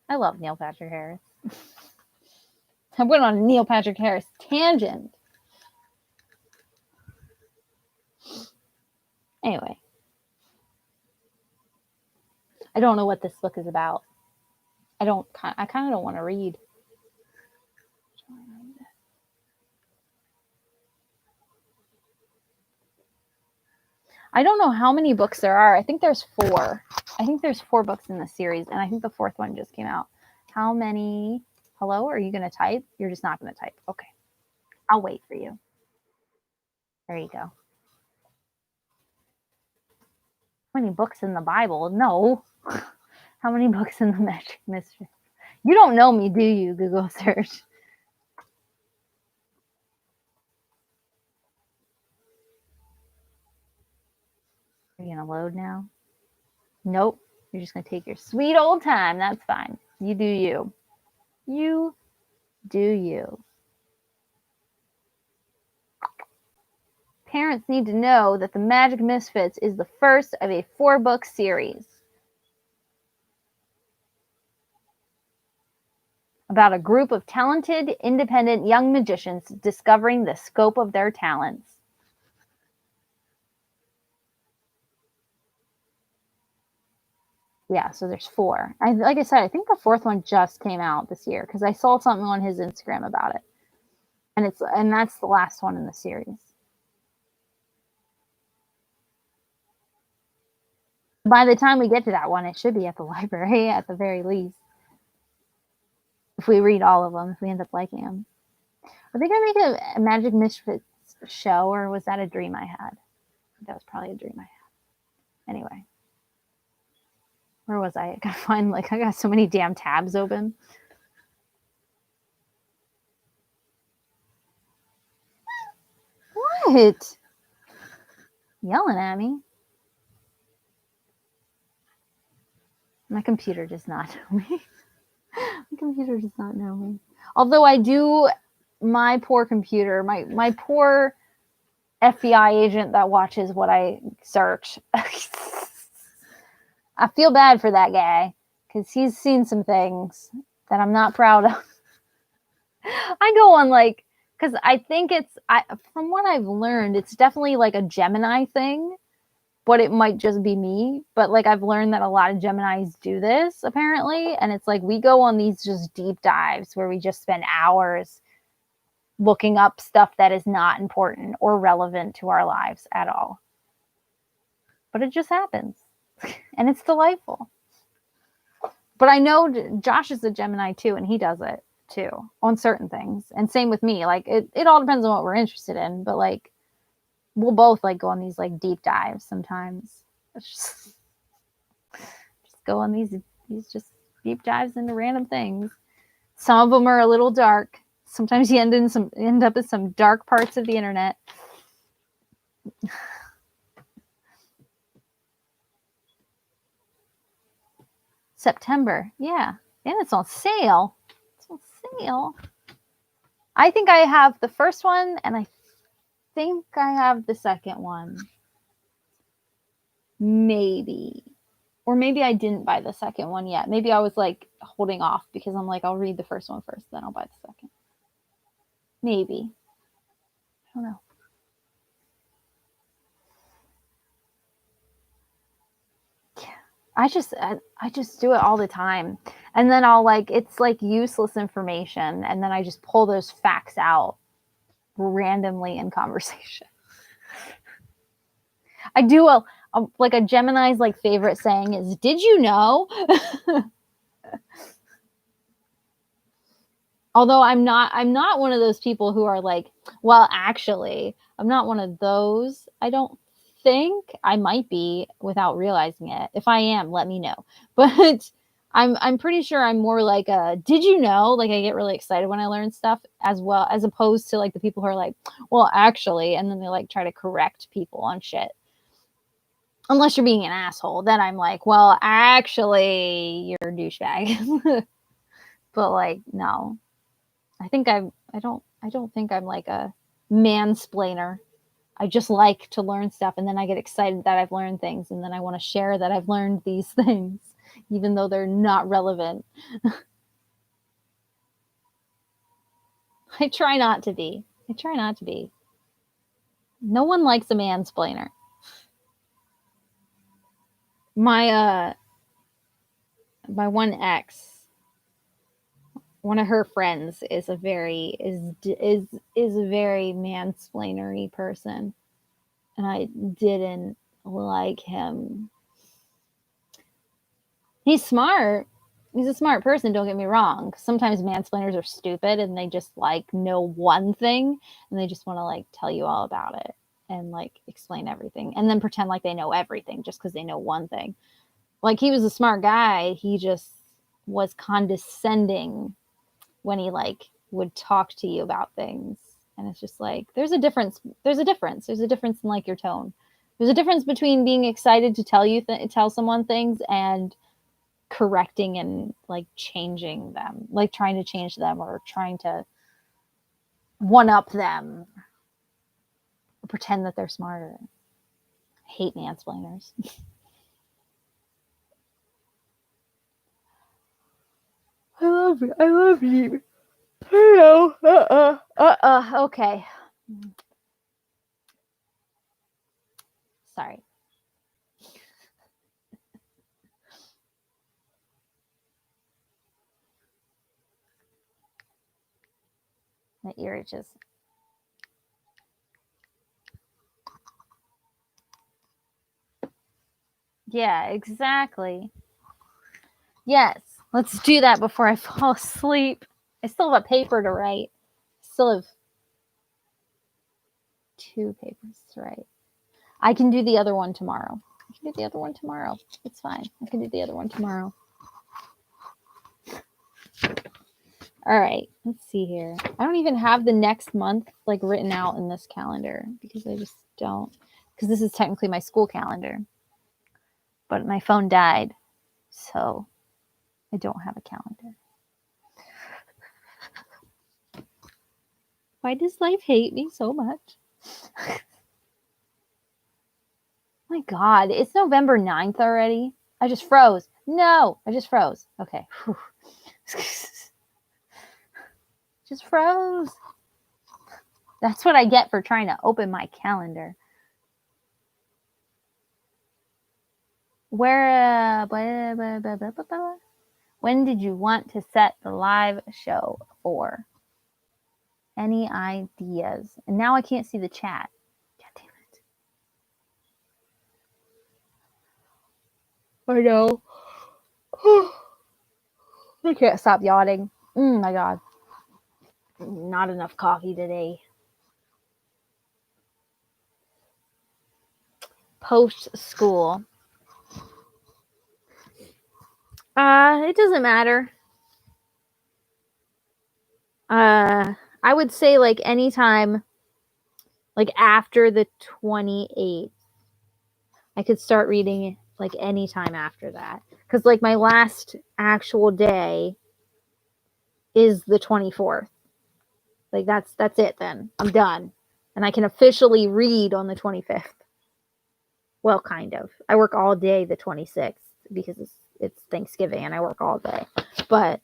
I love Neil Patrick Harris. I went on a Neil Patrick Harris tangent. Anyway. I don't know what this book is about. I kind of don't want to read. I don't know how many books there are. I think there's 4. I think there's 4 books in the series, and I think the 4th one just came out. How many? Hello? Are you going to type? You're just not going to type. Okay. I'll wait for you. There you go. How many books in the Bible? No. How many books in the Magic Mystery? You don't know me, do you? Google search. Are you going to load now? Nope. You're just going to take your sweet old time. That's fine. You do you. You do you. Parents need to know that the Magic Misfits is the first of a 4-book series about a group of talented, independent young magicians discovering the scope of their talents. Yeah, so there's 4. Like I said, I think the 4th one just came out this year because I saw something on his Instagram about it, and that's the last one in the series. By the time we get to that one, it should be at the library at the very least. If we read all of them, if we end up liking them. Are they going to make a Magic Misfits show, or was that a dream I had? That was probably a dream I had. Anyway. Where was I? I gotta find, like, I got so many damn tabs open. What? Yelling at me? My computer does not know me. My computer does not know me. Although I do, my poor computer, my poor FBI agent that watches what I search. I feel bad for that guy because he's seen some things that I'm not proud of. I go on like, because I think from what I've learned, it's definitely like a Gemini thing, but it might just be me. But like I've learned that a lot of Geminis do this apparently, and it's like we go on these just deep dives where we just spend hours looking up stuff that is not important or relevant to our lives at all. But it just happens, and it's delightful. But I know Josh is a Gemini too, and he does it too on certain things. And same with me. Like it all depends on what we're interested in. But like we'll both like go on these like deep dives sometimes. Just go on these just deep dives into random things. Some of them are a little dark. Sometimes you end up in some dark parts of the internet. September, yeah, and it's on sale. It's on sale. I think I have the first one, and I think I have the second one. Maybe. Or maybe I didn't buy the second one yet. Maybe I was like holding off because I'm like, I'll read the first one first, then I'll buy the second. Maybe. I don't know. I just do it all the time. And then I'll like, it's like useless information. And then I just pull those facts out randomly in conversation. I do like a Gemini's like favorite saying is, did you know? Although I'm not one of those people who are like, well, actually, I'm not one of those. I don't think. I might be without realizing it. If I am, let me know. But I'm pretty sure I'm more like a, did you know? Like I get really excited when I learn stuff, as well, as opposed to like the people who are like, well, actually, and then they like try to correct people on shit. Unless you're being an asshole, then I'm like, well, actually, you're a douchebag. But like, no. I don't think I'm like a mansplainer. I just like to learn stuff, and then I get excited that I've learned things, and then I want to share that I've learned these things, even though they're not relevant. I try not to be. No one likes a mansplainer. My my one ex, one of her friends is a very is a very mansplainery person, and I didn't like him. He's smart. He's a smart person, don't get me wrong. Sometimes mansplainers are stupid and they just like know one thing and they just want to like tell you all about it and like explain everything and then pretend like they know everything just because they know one thing. Like he was a smart guy, he just was condescending when he like would talk to you about things. And it's just like there's a difference in like your tone. There's a difference between being excited to tell someone things and correcting and like changing them, like trying to change them or trying to one up them or pretend that they're smarter. I hate mansplainers. I love you. Okay. Sorry. My ear itches. Yeah, exactly. Yes, let's do that before I fall asleep. I still have a paper to write. I still have 2 papers to write. I can do the other one tomorrow. It's fine. I can do the other one tomorrow. All right, let's see here. I don't even have the next month like written out in this calendar because I just don't. Because this is technically my school calendar, but my phone died, so I don't have a calendar. Why does life hate me so much? My God, it's November 9th already. I just froze. No, I just froze. Okay. Just froze. That's what I get for trying to open my calendar. When did you want to set the live show for? Any ideas? And now I can't see the chat. God damn it. I know. I can't stop yawning. My God. Not enough coffee today. Post school. It doesn't matter. I would say like anytime, like after the 28th, I could start reading like anytime after that. Because like my last actual day is the 24th. Like that's it then. I'm done. And I can officially read on the 25th. Well, kind of. I work all day the 26th because it's Thanksgiving and I work all day. But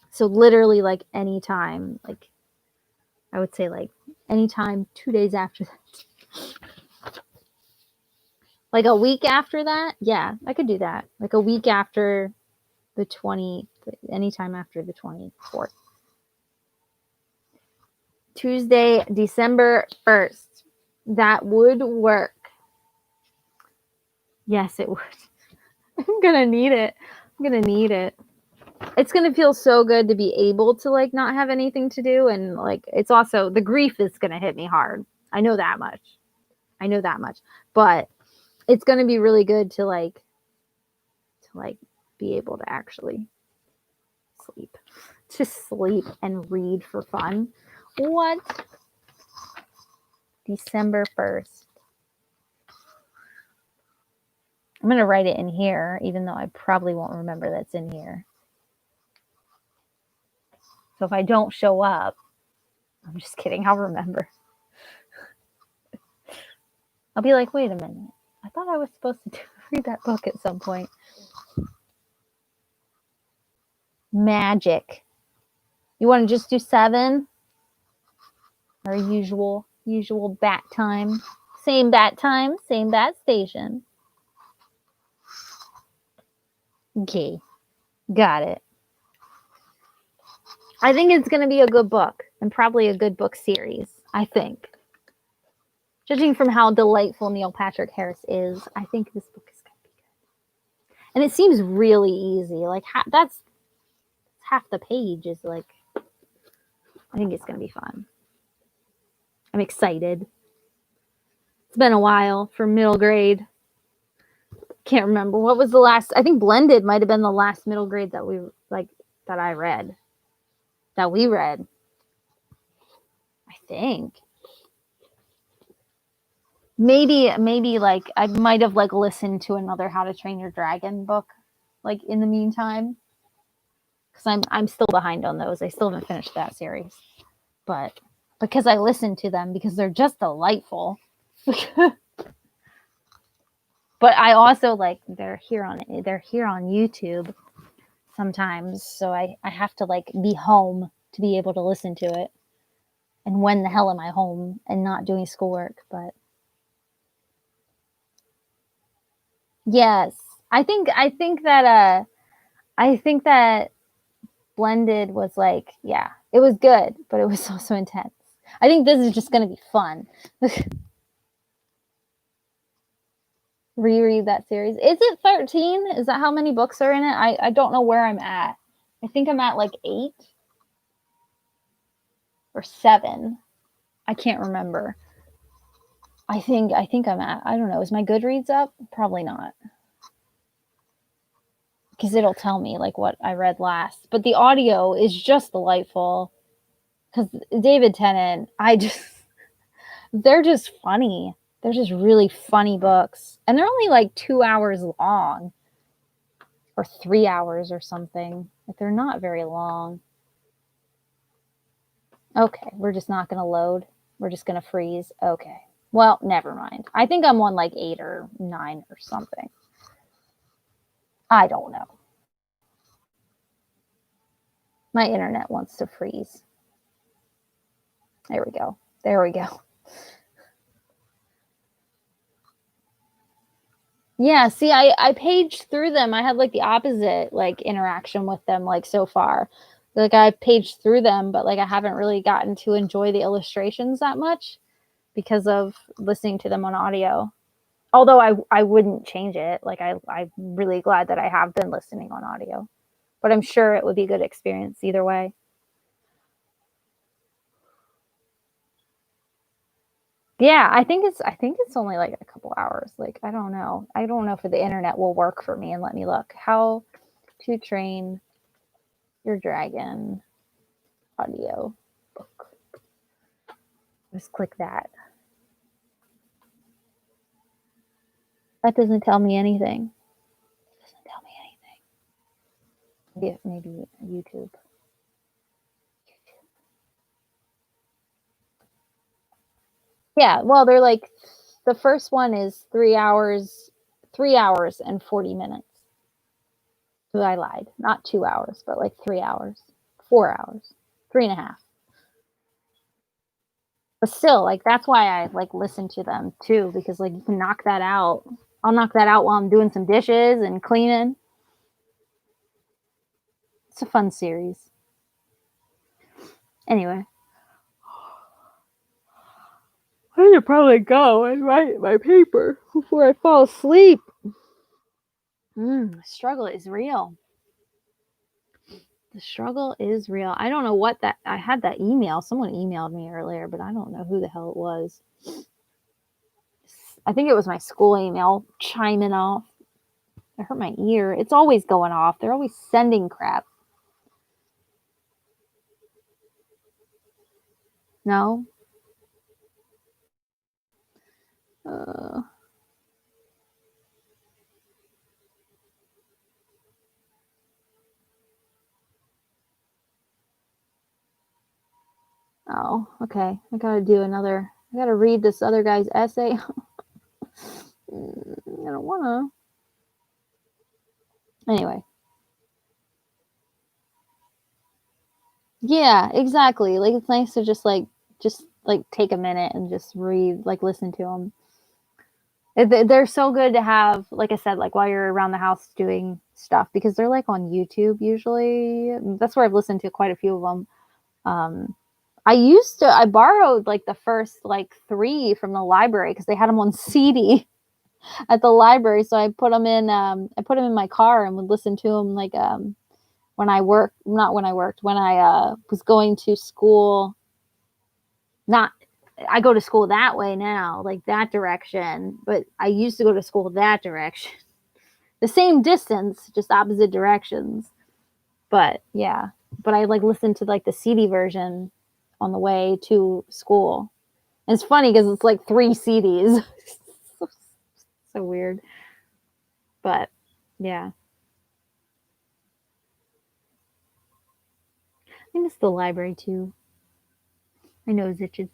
so literally like anytime, like I would say like anytime 2 days after that. Like a week after that? Yeah, I could do that. Like a week after the 20, anytime after the 24th. Tuesday, December 1st. That would work. Yes, it would. I'm gonna need it. I'm gonna need it. It's gonna feel so good to be able to like not have anything to do, and like it's also the grief is gonna hit me hard. I know that much. I know that much. But it's gonna be really good to like be able to actually sleep. Just sleep and read for fun. What? December 1st. I'm going to write it in here, even though I probably won't remember that's in here. So if I don't show up, I'm just kidding, I'll remember. I'll be like, wait a minute. I thought I was supposed to read that book at some point. Magic. You want to just do 7? Our usual bat time. Same bat time, same bat station. Okay. Got it. I think it's going to be a good book and probably a good book series, I think. Judging from how delightful Neil Patrick Harris is, I think this book is going to be good. And it seems really easy. Like, that's half the page is like, I think it's going to be fun. I'm excited. It's been a while for middle grade. Can't remember. What was the last? I think Blended might have been the last middle grade that we that I read. That we read. I think. Maybe like I might have like listened to another How to Train Your Dragon book like in the meantime, because I'm still behind on those. I still haven't finished that series, but because I listened to them because they're just delightful. But I also like they're here on YouTube sometimes, so I have to like be home to be able to listen to it. And when the hell am I home and not doing schoolwork? But yes, I think that Blended was like, yeah, it was good, but it was also intense. I think this is just going to be fun. Reread that series. Is it 13? Is that how many books are in it? I don't know where I'm at. I think I'm at like 8 or 7. I can't remember. I think I'm at, I don't know, is my Goodreads up? Probably not. Because it'll tell me like what I read last. But the audio is just delightful. Because David Tennant, they're just funny. They're just really funny books. And they're only like 2 hours long. Or 3 hours or something. Like they're not very long. Okay, we're just not going to load. We're just going to freeze. Okay. Well, never mind. I think I'm on like 8 or 9 or something. I don't know. My internet wants to freeze. There we go. There we go. Yeah, see, I paged through them. I had like the opposite like interaction with them like so far. Like I paged through them, but like I haven't really gotten to enjoy the illustrations that much because of listening to them on audio. Although I wouldn't change it. Like I'm really glad that I have been listening on audio. But I'm sure it would be a good experience either way. Yeah, I think it's only like a couple hours. Like I don't know. I don't know if the internet will work for me. And let me look. How to Train Your Dragon audio book. Just click that. That doesn't tell me anything. It doesn't tell me anything. Maybe YouTube. Yeah, well, they're like The first one is 3 hours and 40 minutes. So I lied. Not 2 hours, but like 3 hours, 4 hours, 3.5. But still, like that's why I like listen to them too, because like you can knock that out. I'll knock that out while I'm doing some dishes and cleaning. It's a fun series. Anyway, I should probably go and write my paper before I fall asleep. Struggle is real. The struggle is real. I don't know what that. I had that email. Someone emailed me earlier, but I don't know who the hell it was. I think it was my school email chiming off. It hurt my ear. It's always going off. They're always sending crap. No. Uh, oh, okay. I gotta read this other guy's essay. I don't wanna. Anyway. Yeah, exactly. Like it's nice to just take a minute and just read, like listen to them. They're so good to have, like I said, like while you're around the house doing stuff, because they're like on YouTube usually. That's where I've listened to quite a few of them. I borrowed like the first like three from the library because they had them on CD at the library. So I put them in my car and would listen to them like when I worked, not when I worked, when I was going to school. Not, I go to school that way now, like that direction, but I used to go to school that direction. The same distance, just opposite directions. But yeah, but I like listened to like the CD version on the way to school. And it's funny because it's like 3 CDs. So weird. But yeah, I miss the library too. My nose itches.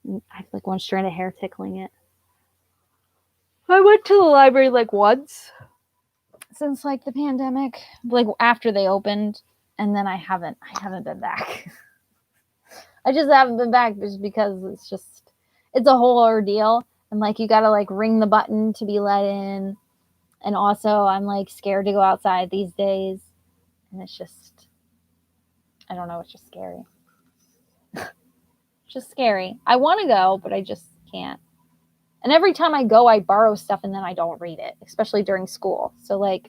I have like one strand of hair tickling it. I went to the library like once since like the pandemic, like after they opened, and then I haven't been back. I just haven't been back just because it's a whole ordeal, and like you gotta like ring the button to be let in, and also I'm like scared to go outside these days, and it's just, I don't know, it's just scary. Just scary. I want to go, but I just can't. And every time I go, I borrow stuff and then I don't read it, especially during school. So like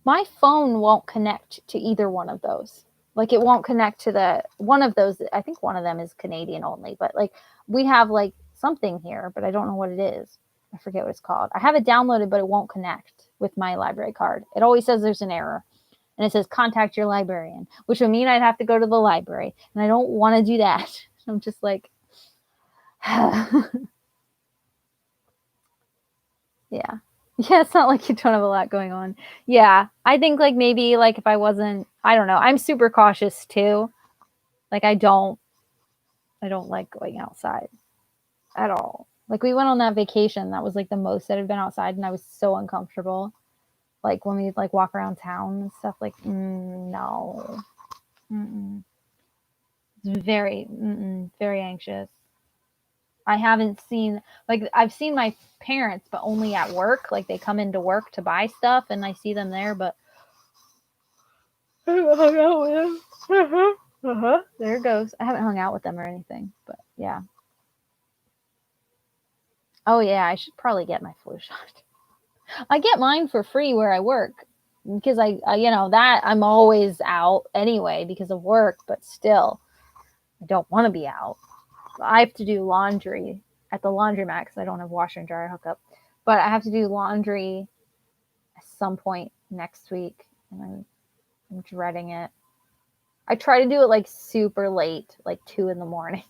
my phone won't connect to either one of those. Like it won't connect to the one of those. I think one of them is Canadian only, but like we have like something here, but I don't know what it is. I forget what it's called. I have it downloaded, but it won't connect with my library card. It always says there's an error. And it says contact your librarian, which would mean I'd have to go to the library. And I don't want to do that. I'm just like, yeah. Yeah, it's not like you don't have a lot going on. Yeah, I think like maybe like if I wasn't, I don't know. I'm super cautious too. Like I don't like going outside at all. Like we went on that vacation. That was like the most that I've been outside, and I was so uncomfortable. Like when we like walk around town and stuff. Like no, it's very anxious. I haven't seen, like I've seen my parents, but only at work. Like they come into work to buy stuff, and I see them there, but I haven't hung out with them. There it goes. I haven't hung out with them or anything, but yeah. Oh yeah, I should probably get my flu shot. I get mine for free where I work because you know that I'm always out anyway because of work, but still, I don't want to be out. I have to do laundry at the laundromat because I don't have washer and dryer hookup. But I have to do laundry at some point next week, and I'm dreading it. I try to do it like super late, like 2 a.m.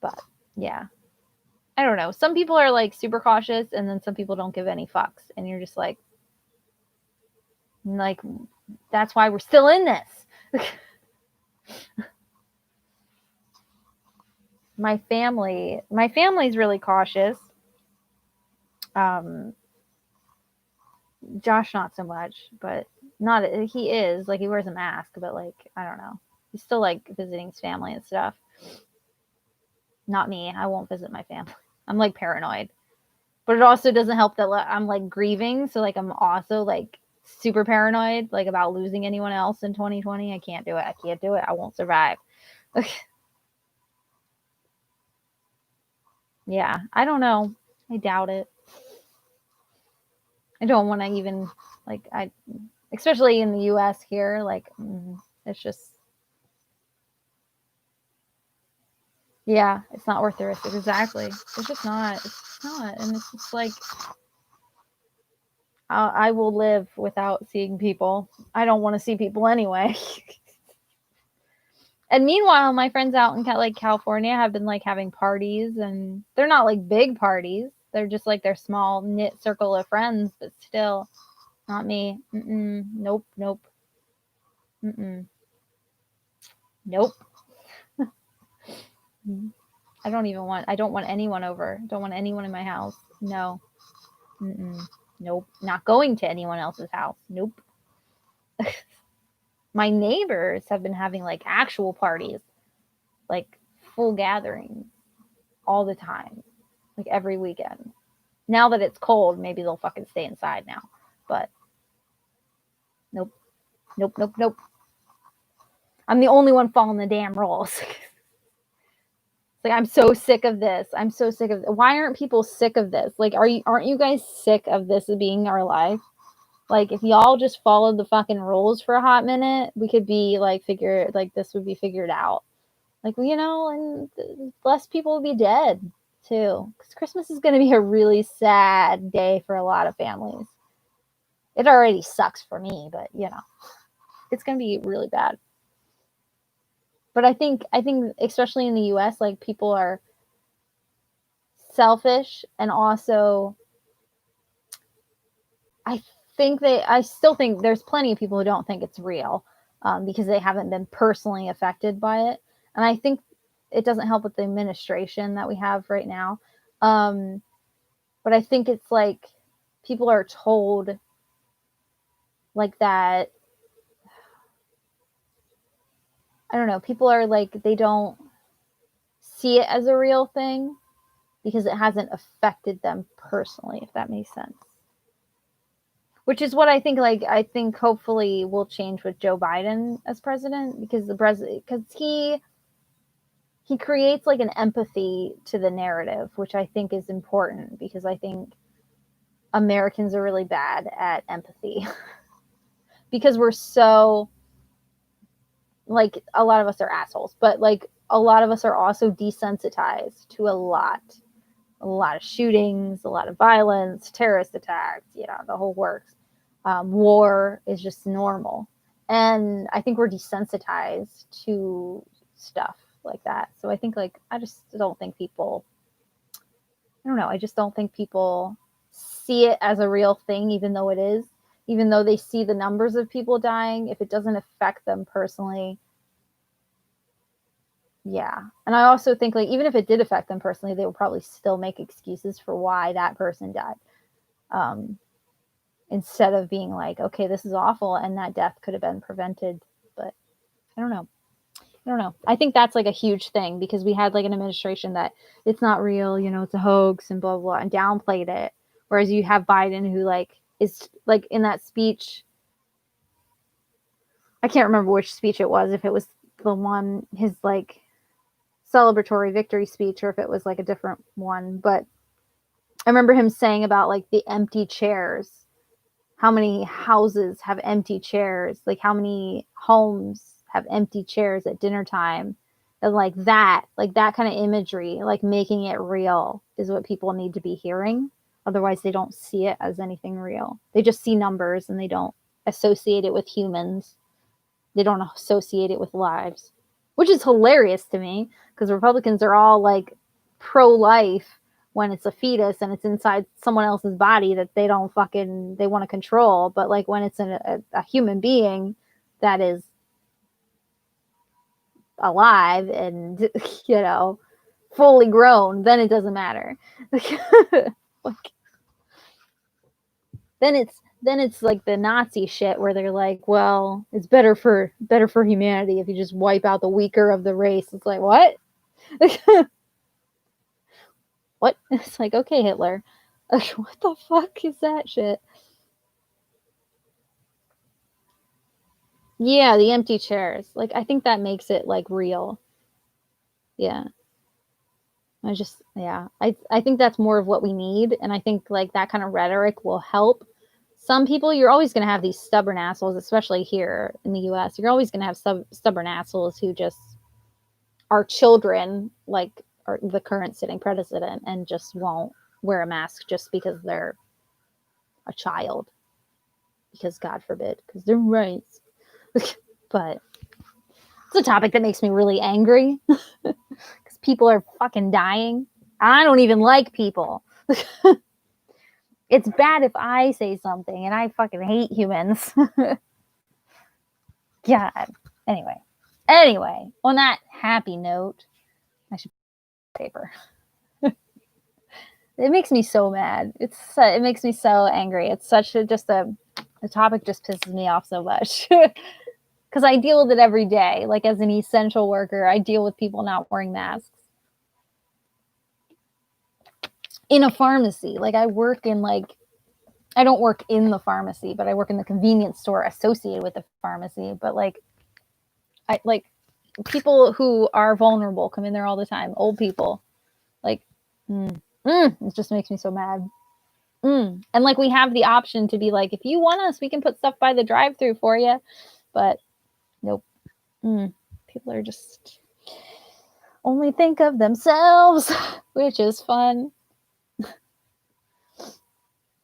But yeah, I don't know. Some people are like super cautious, and then some people don't give any fucks, and you're just like that's why we're still in this. My family's really cautious. Josh not so much, but not he is like he wears a mask, but like I don't know, he's still like visiting his family and stuff. Not me. I won't visit my family. I'm like paranoid, but it also doesn't help that I'm like grieving, so like I'm also like super paranoid like about losing anyone else in 2020. I can't do it. I won't survive. Yeah, I don't know. I doubt it. I don't want to even like especially in the US here, like it's just yeah, it's not worth the risk. Exactly. It's just not. It's not. And it's just like I will live without seeing people. I don't want to see people anyway. And meanwhile, my friends out in like California have been like having parties, and they're not like big parties. They're just like their small knit circle of friends, but still, not me. Nope, nope. Nope. I don't want anyone over. Don't want anyone in my house. No. Nope. Not going to anyone else's house. Nope. My neighbors have been having like actual parties, like full gatherings all the time, like every weekend. Now that it's cold, maybe they'll fucking stay inside now. But nope. Nope, nope, nope. I'm the only one following the damn rules. Like I'm so sick of this. I'm so sick of why aren't people sick of this? Like aren't you guys sick of this being our life? Like if y'all just followed the fucking rules for a hot minute, we could be like this would be figured out. Like and less people would be dead too. Cuz Christmas is going to be a really sad day for a lot of families. It already sucks for me, but it's going to be really bad. But I think especially in the US, like people are selfish, and also I still think there's plenty of people who don't think it's real because they haven't been personally affected by it. And I think it doesn't help with the administration that we have right now. But I think it's like people are told like that. I don't know. People are like, they don't see it as a real thing because it hasn't affected them personally, if that makes sense. Which is what I think. Like, I think hopefully will change with Joe Biden as president, because he creates like an empathy to the narrative, which I think is important, because I think Americans are really bad at empathy because we're so like a lot of us are assholes, but like a lot of us are also desensitized to a lot of shootings, a lot of violence, terrorist attacks, the whole works. War is just normal. And I think we're desensitized to stuff like that. So I think I just don't think people, I don't know, I just don't think people see it as a real thing, even though it is. Even though they see the numbers of people dying, if it doesn't affect them personally, yeah. And I also think even if it did affect them personally, they would probably still make excuses for why that person died. Instead of being like, okay, this is awful and that death could have been prevented. But I don't know. I think that's like a huge thing, because we had like an administration that it's not real, it's a hoax and blah, blah, and downplayed it. Whereas you have Biden, who is like in that speech. I can't remember which speech it was, if it was the one, his like celebratory victory speech, or if it was like a different one. But I remember him saying about like the empty chairs. How many houses have empty chairs? Like how many homes have empty chairs at dinner time? And like that kind of imagery, like making it real, is what people need to be hearing. Otherwise they don't see it as anything real. They just see numbers and they don't associate it with humans. They don't associate it with lives, which is hilarious to me, because Republicans are all like pro-life when it's a fetus and it's inside someone else's body that they don't they want to control. But like when it's a human being that is alive and, fully grown, then it doesn't matter. Like, then it's like the Nazi shit where they're like, well, it's better for humanity if you just wipe out the weaker of the race. It's like, what? What? It's like, okay, Hitler. Like, what the fuck is that shit? Yeah, the empty chairs. Like, I think that makes it like real. Yeah. I think that's more of what we need. And I think like that kind of rhetoric will help. Some people, you're always going to have these stubborn assholes, especially here in the US. You're always going to have stubborn assholes who just are children, like are the current sitting president, and just won't wear a mask just because they're a child. Because God forbid, because they're right. But it's a topic that makes me really angry. Because people are fucking dying. I don't even like people. It's bad if I say something, and I fucking hate humans. God. Anyway, on that happy note, I should paper. It makes me so mad. It makes me so angry. It's such a the topic just pisses me off so much. Because I deal with it every day. Like, as an essential worker, I deal with people not wearing masks. In a pharmacy. Like, I don't work in the pharmacy, but I work in the convenience store associated with the pharmacy. But people who are vulnerable come in there all the time. Old people. Like, it just makes me so mad. And like, we have the option to be like, if you want us, we can put stuff by the drive-thru for you. But nope. People are just only think of themselves, which is fun.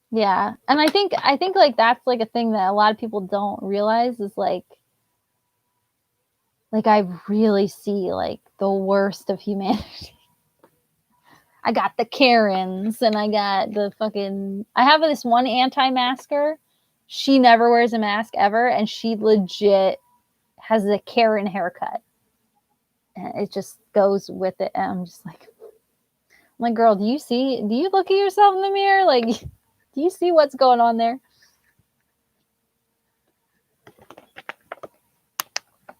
Yeah. And I think like that's like a thing that a lot of people don't realize is like I really see like the worst of humanity. I got the Karens, and I got the I have this one anti-masker. She never wears a mask ever, and she legit has a Karen haircut. And it just goes with it. And I'm like, girl, do you look at yourself in the mirror? Like, do you see what's going on there?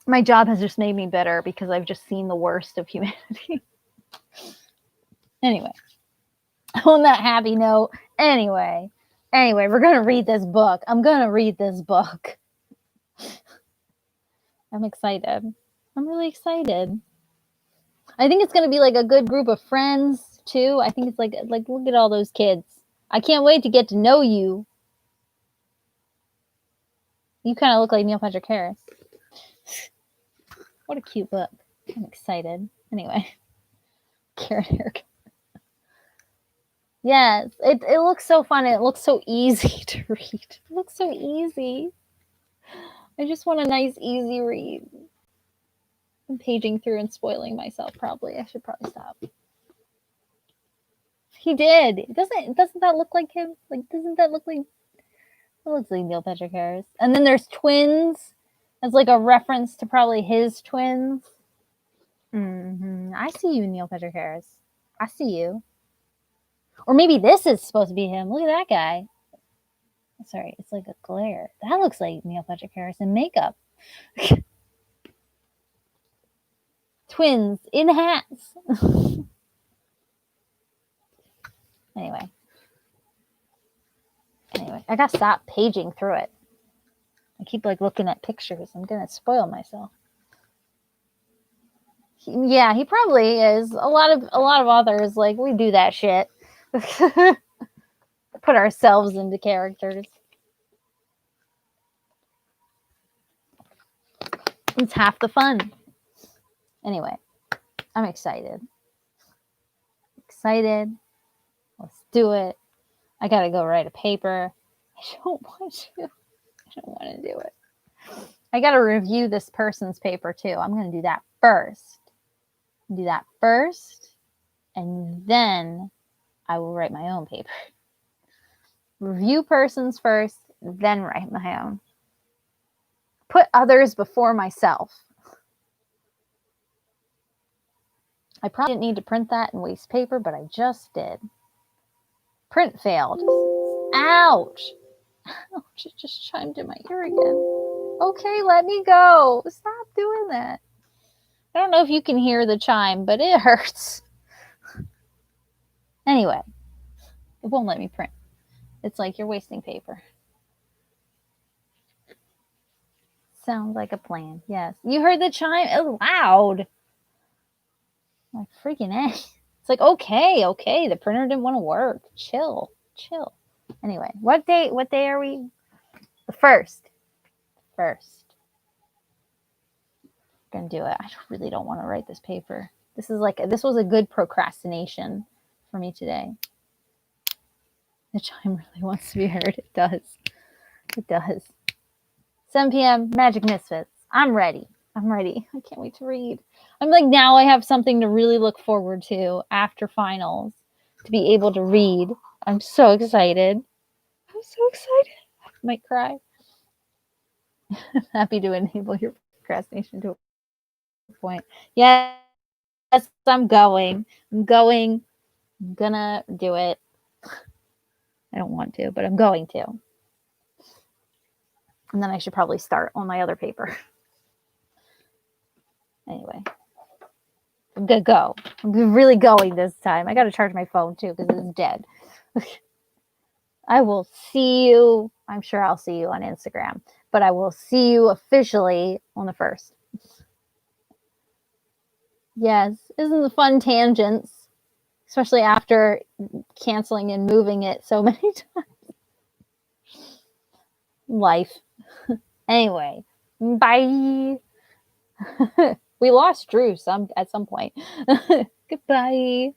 My job has just made me bitter because I've just seen the worst of humanity. Anyway, on that happy note, anyway, we're going to read this book. I'm going to read this book. I'm excited. I'm really excited. I think it's going to be like a good group of friends too. I think it's like look at all those kids. I can't wait to get to know you. You kind of look like Neil Patrick Harris. What a cute book. I'm excited. Anyway, Karen haircut. Yes, it looks so fun. It looks so easy to read. It looks so easy. I just want a nice, easy read. I'm paging through and spoiling myself, probably. I should probably stop. He did. Doesn't that look like him? Like, doesn't that look like... It looks like Neil Patrick Harris. And then there's twins. As like a reference to probably his twins. I see you, Neil Patrick Harris. I see you. Or maybe this is supposed to be him. Look at that guy. Sorry, it's like a glare. That looks like Neil Patrick Harris in makeup. Twins in hats. Anyway, I gotta stop paging through it. I keep like looking at pictures. I'm gonna spoil myself. He probably is. A lot of authors, like, we do that shit. Put ourselves into characters. It's half the fun. Anyway, I'm excited. Let's do it. I gotta go write a paper. I don't want to do it. I gotta review this person's paper too. I'm gonna do that first. And then I will write my own paper. Review persons first, then write my own. Put others before myself. I probably didn't need to print that and waste paper, but I just did. Print failed. Ouch. Ouch, it just chimed in my ear again. Okay, let me go. Stop doing that. I don't know if you can hear the chime, but it hurts. Anyway, it won't let me print. It's like you're wasting paper. Sounds like a plan. Yes. You heard the chime? It was loud. Like freaking A. It's like, okay. The printer didn't want to work. Chill. Anyway, what day are we? The first. Gonna do it. I really don't want to write this paper. This was a good procrastination for me today. The chime really wants to be heard. It does. 7 p.m. Magic Misfits. I'm ready. I can't wait to read. I'm like, now I have something to really look forward to after finals, to be able to read. I'm so excited. I might cry. Happy to enable your procrastination to a point. Yes, I'm going. I'm gonna do it. I don't want to, but I'm going to. And then I should probably start on my other paper. Anyway, I'm gonna go. I'm really going this time. I gotta charge my phone too because it's dead. I will see you. I'm sure I'll see you on Instagram, but I will see you officially on the 1st. Yes, isn't the fun tangents, especially after canceling and moving it so many times. Life. Anyway, bye. We lost Drew at some point. Goodbye.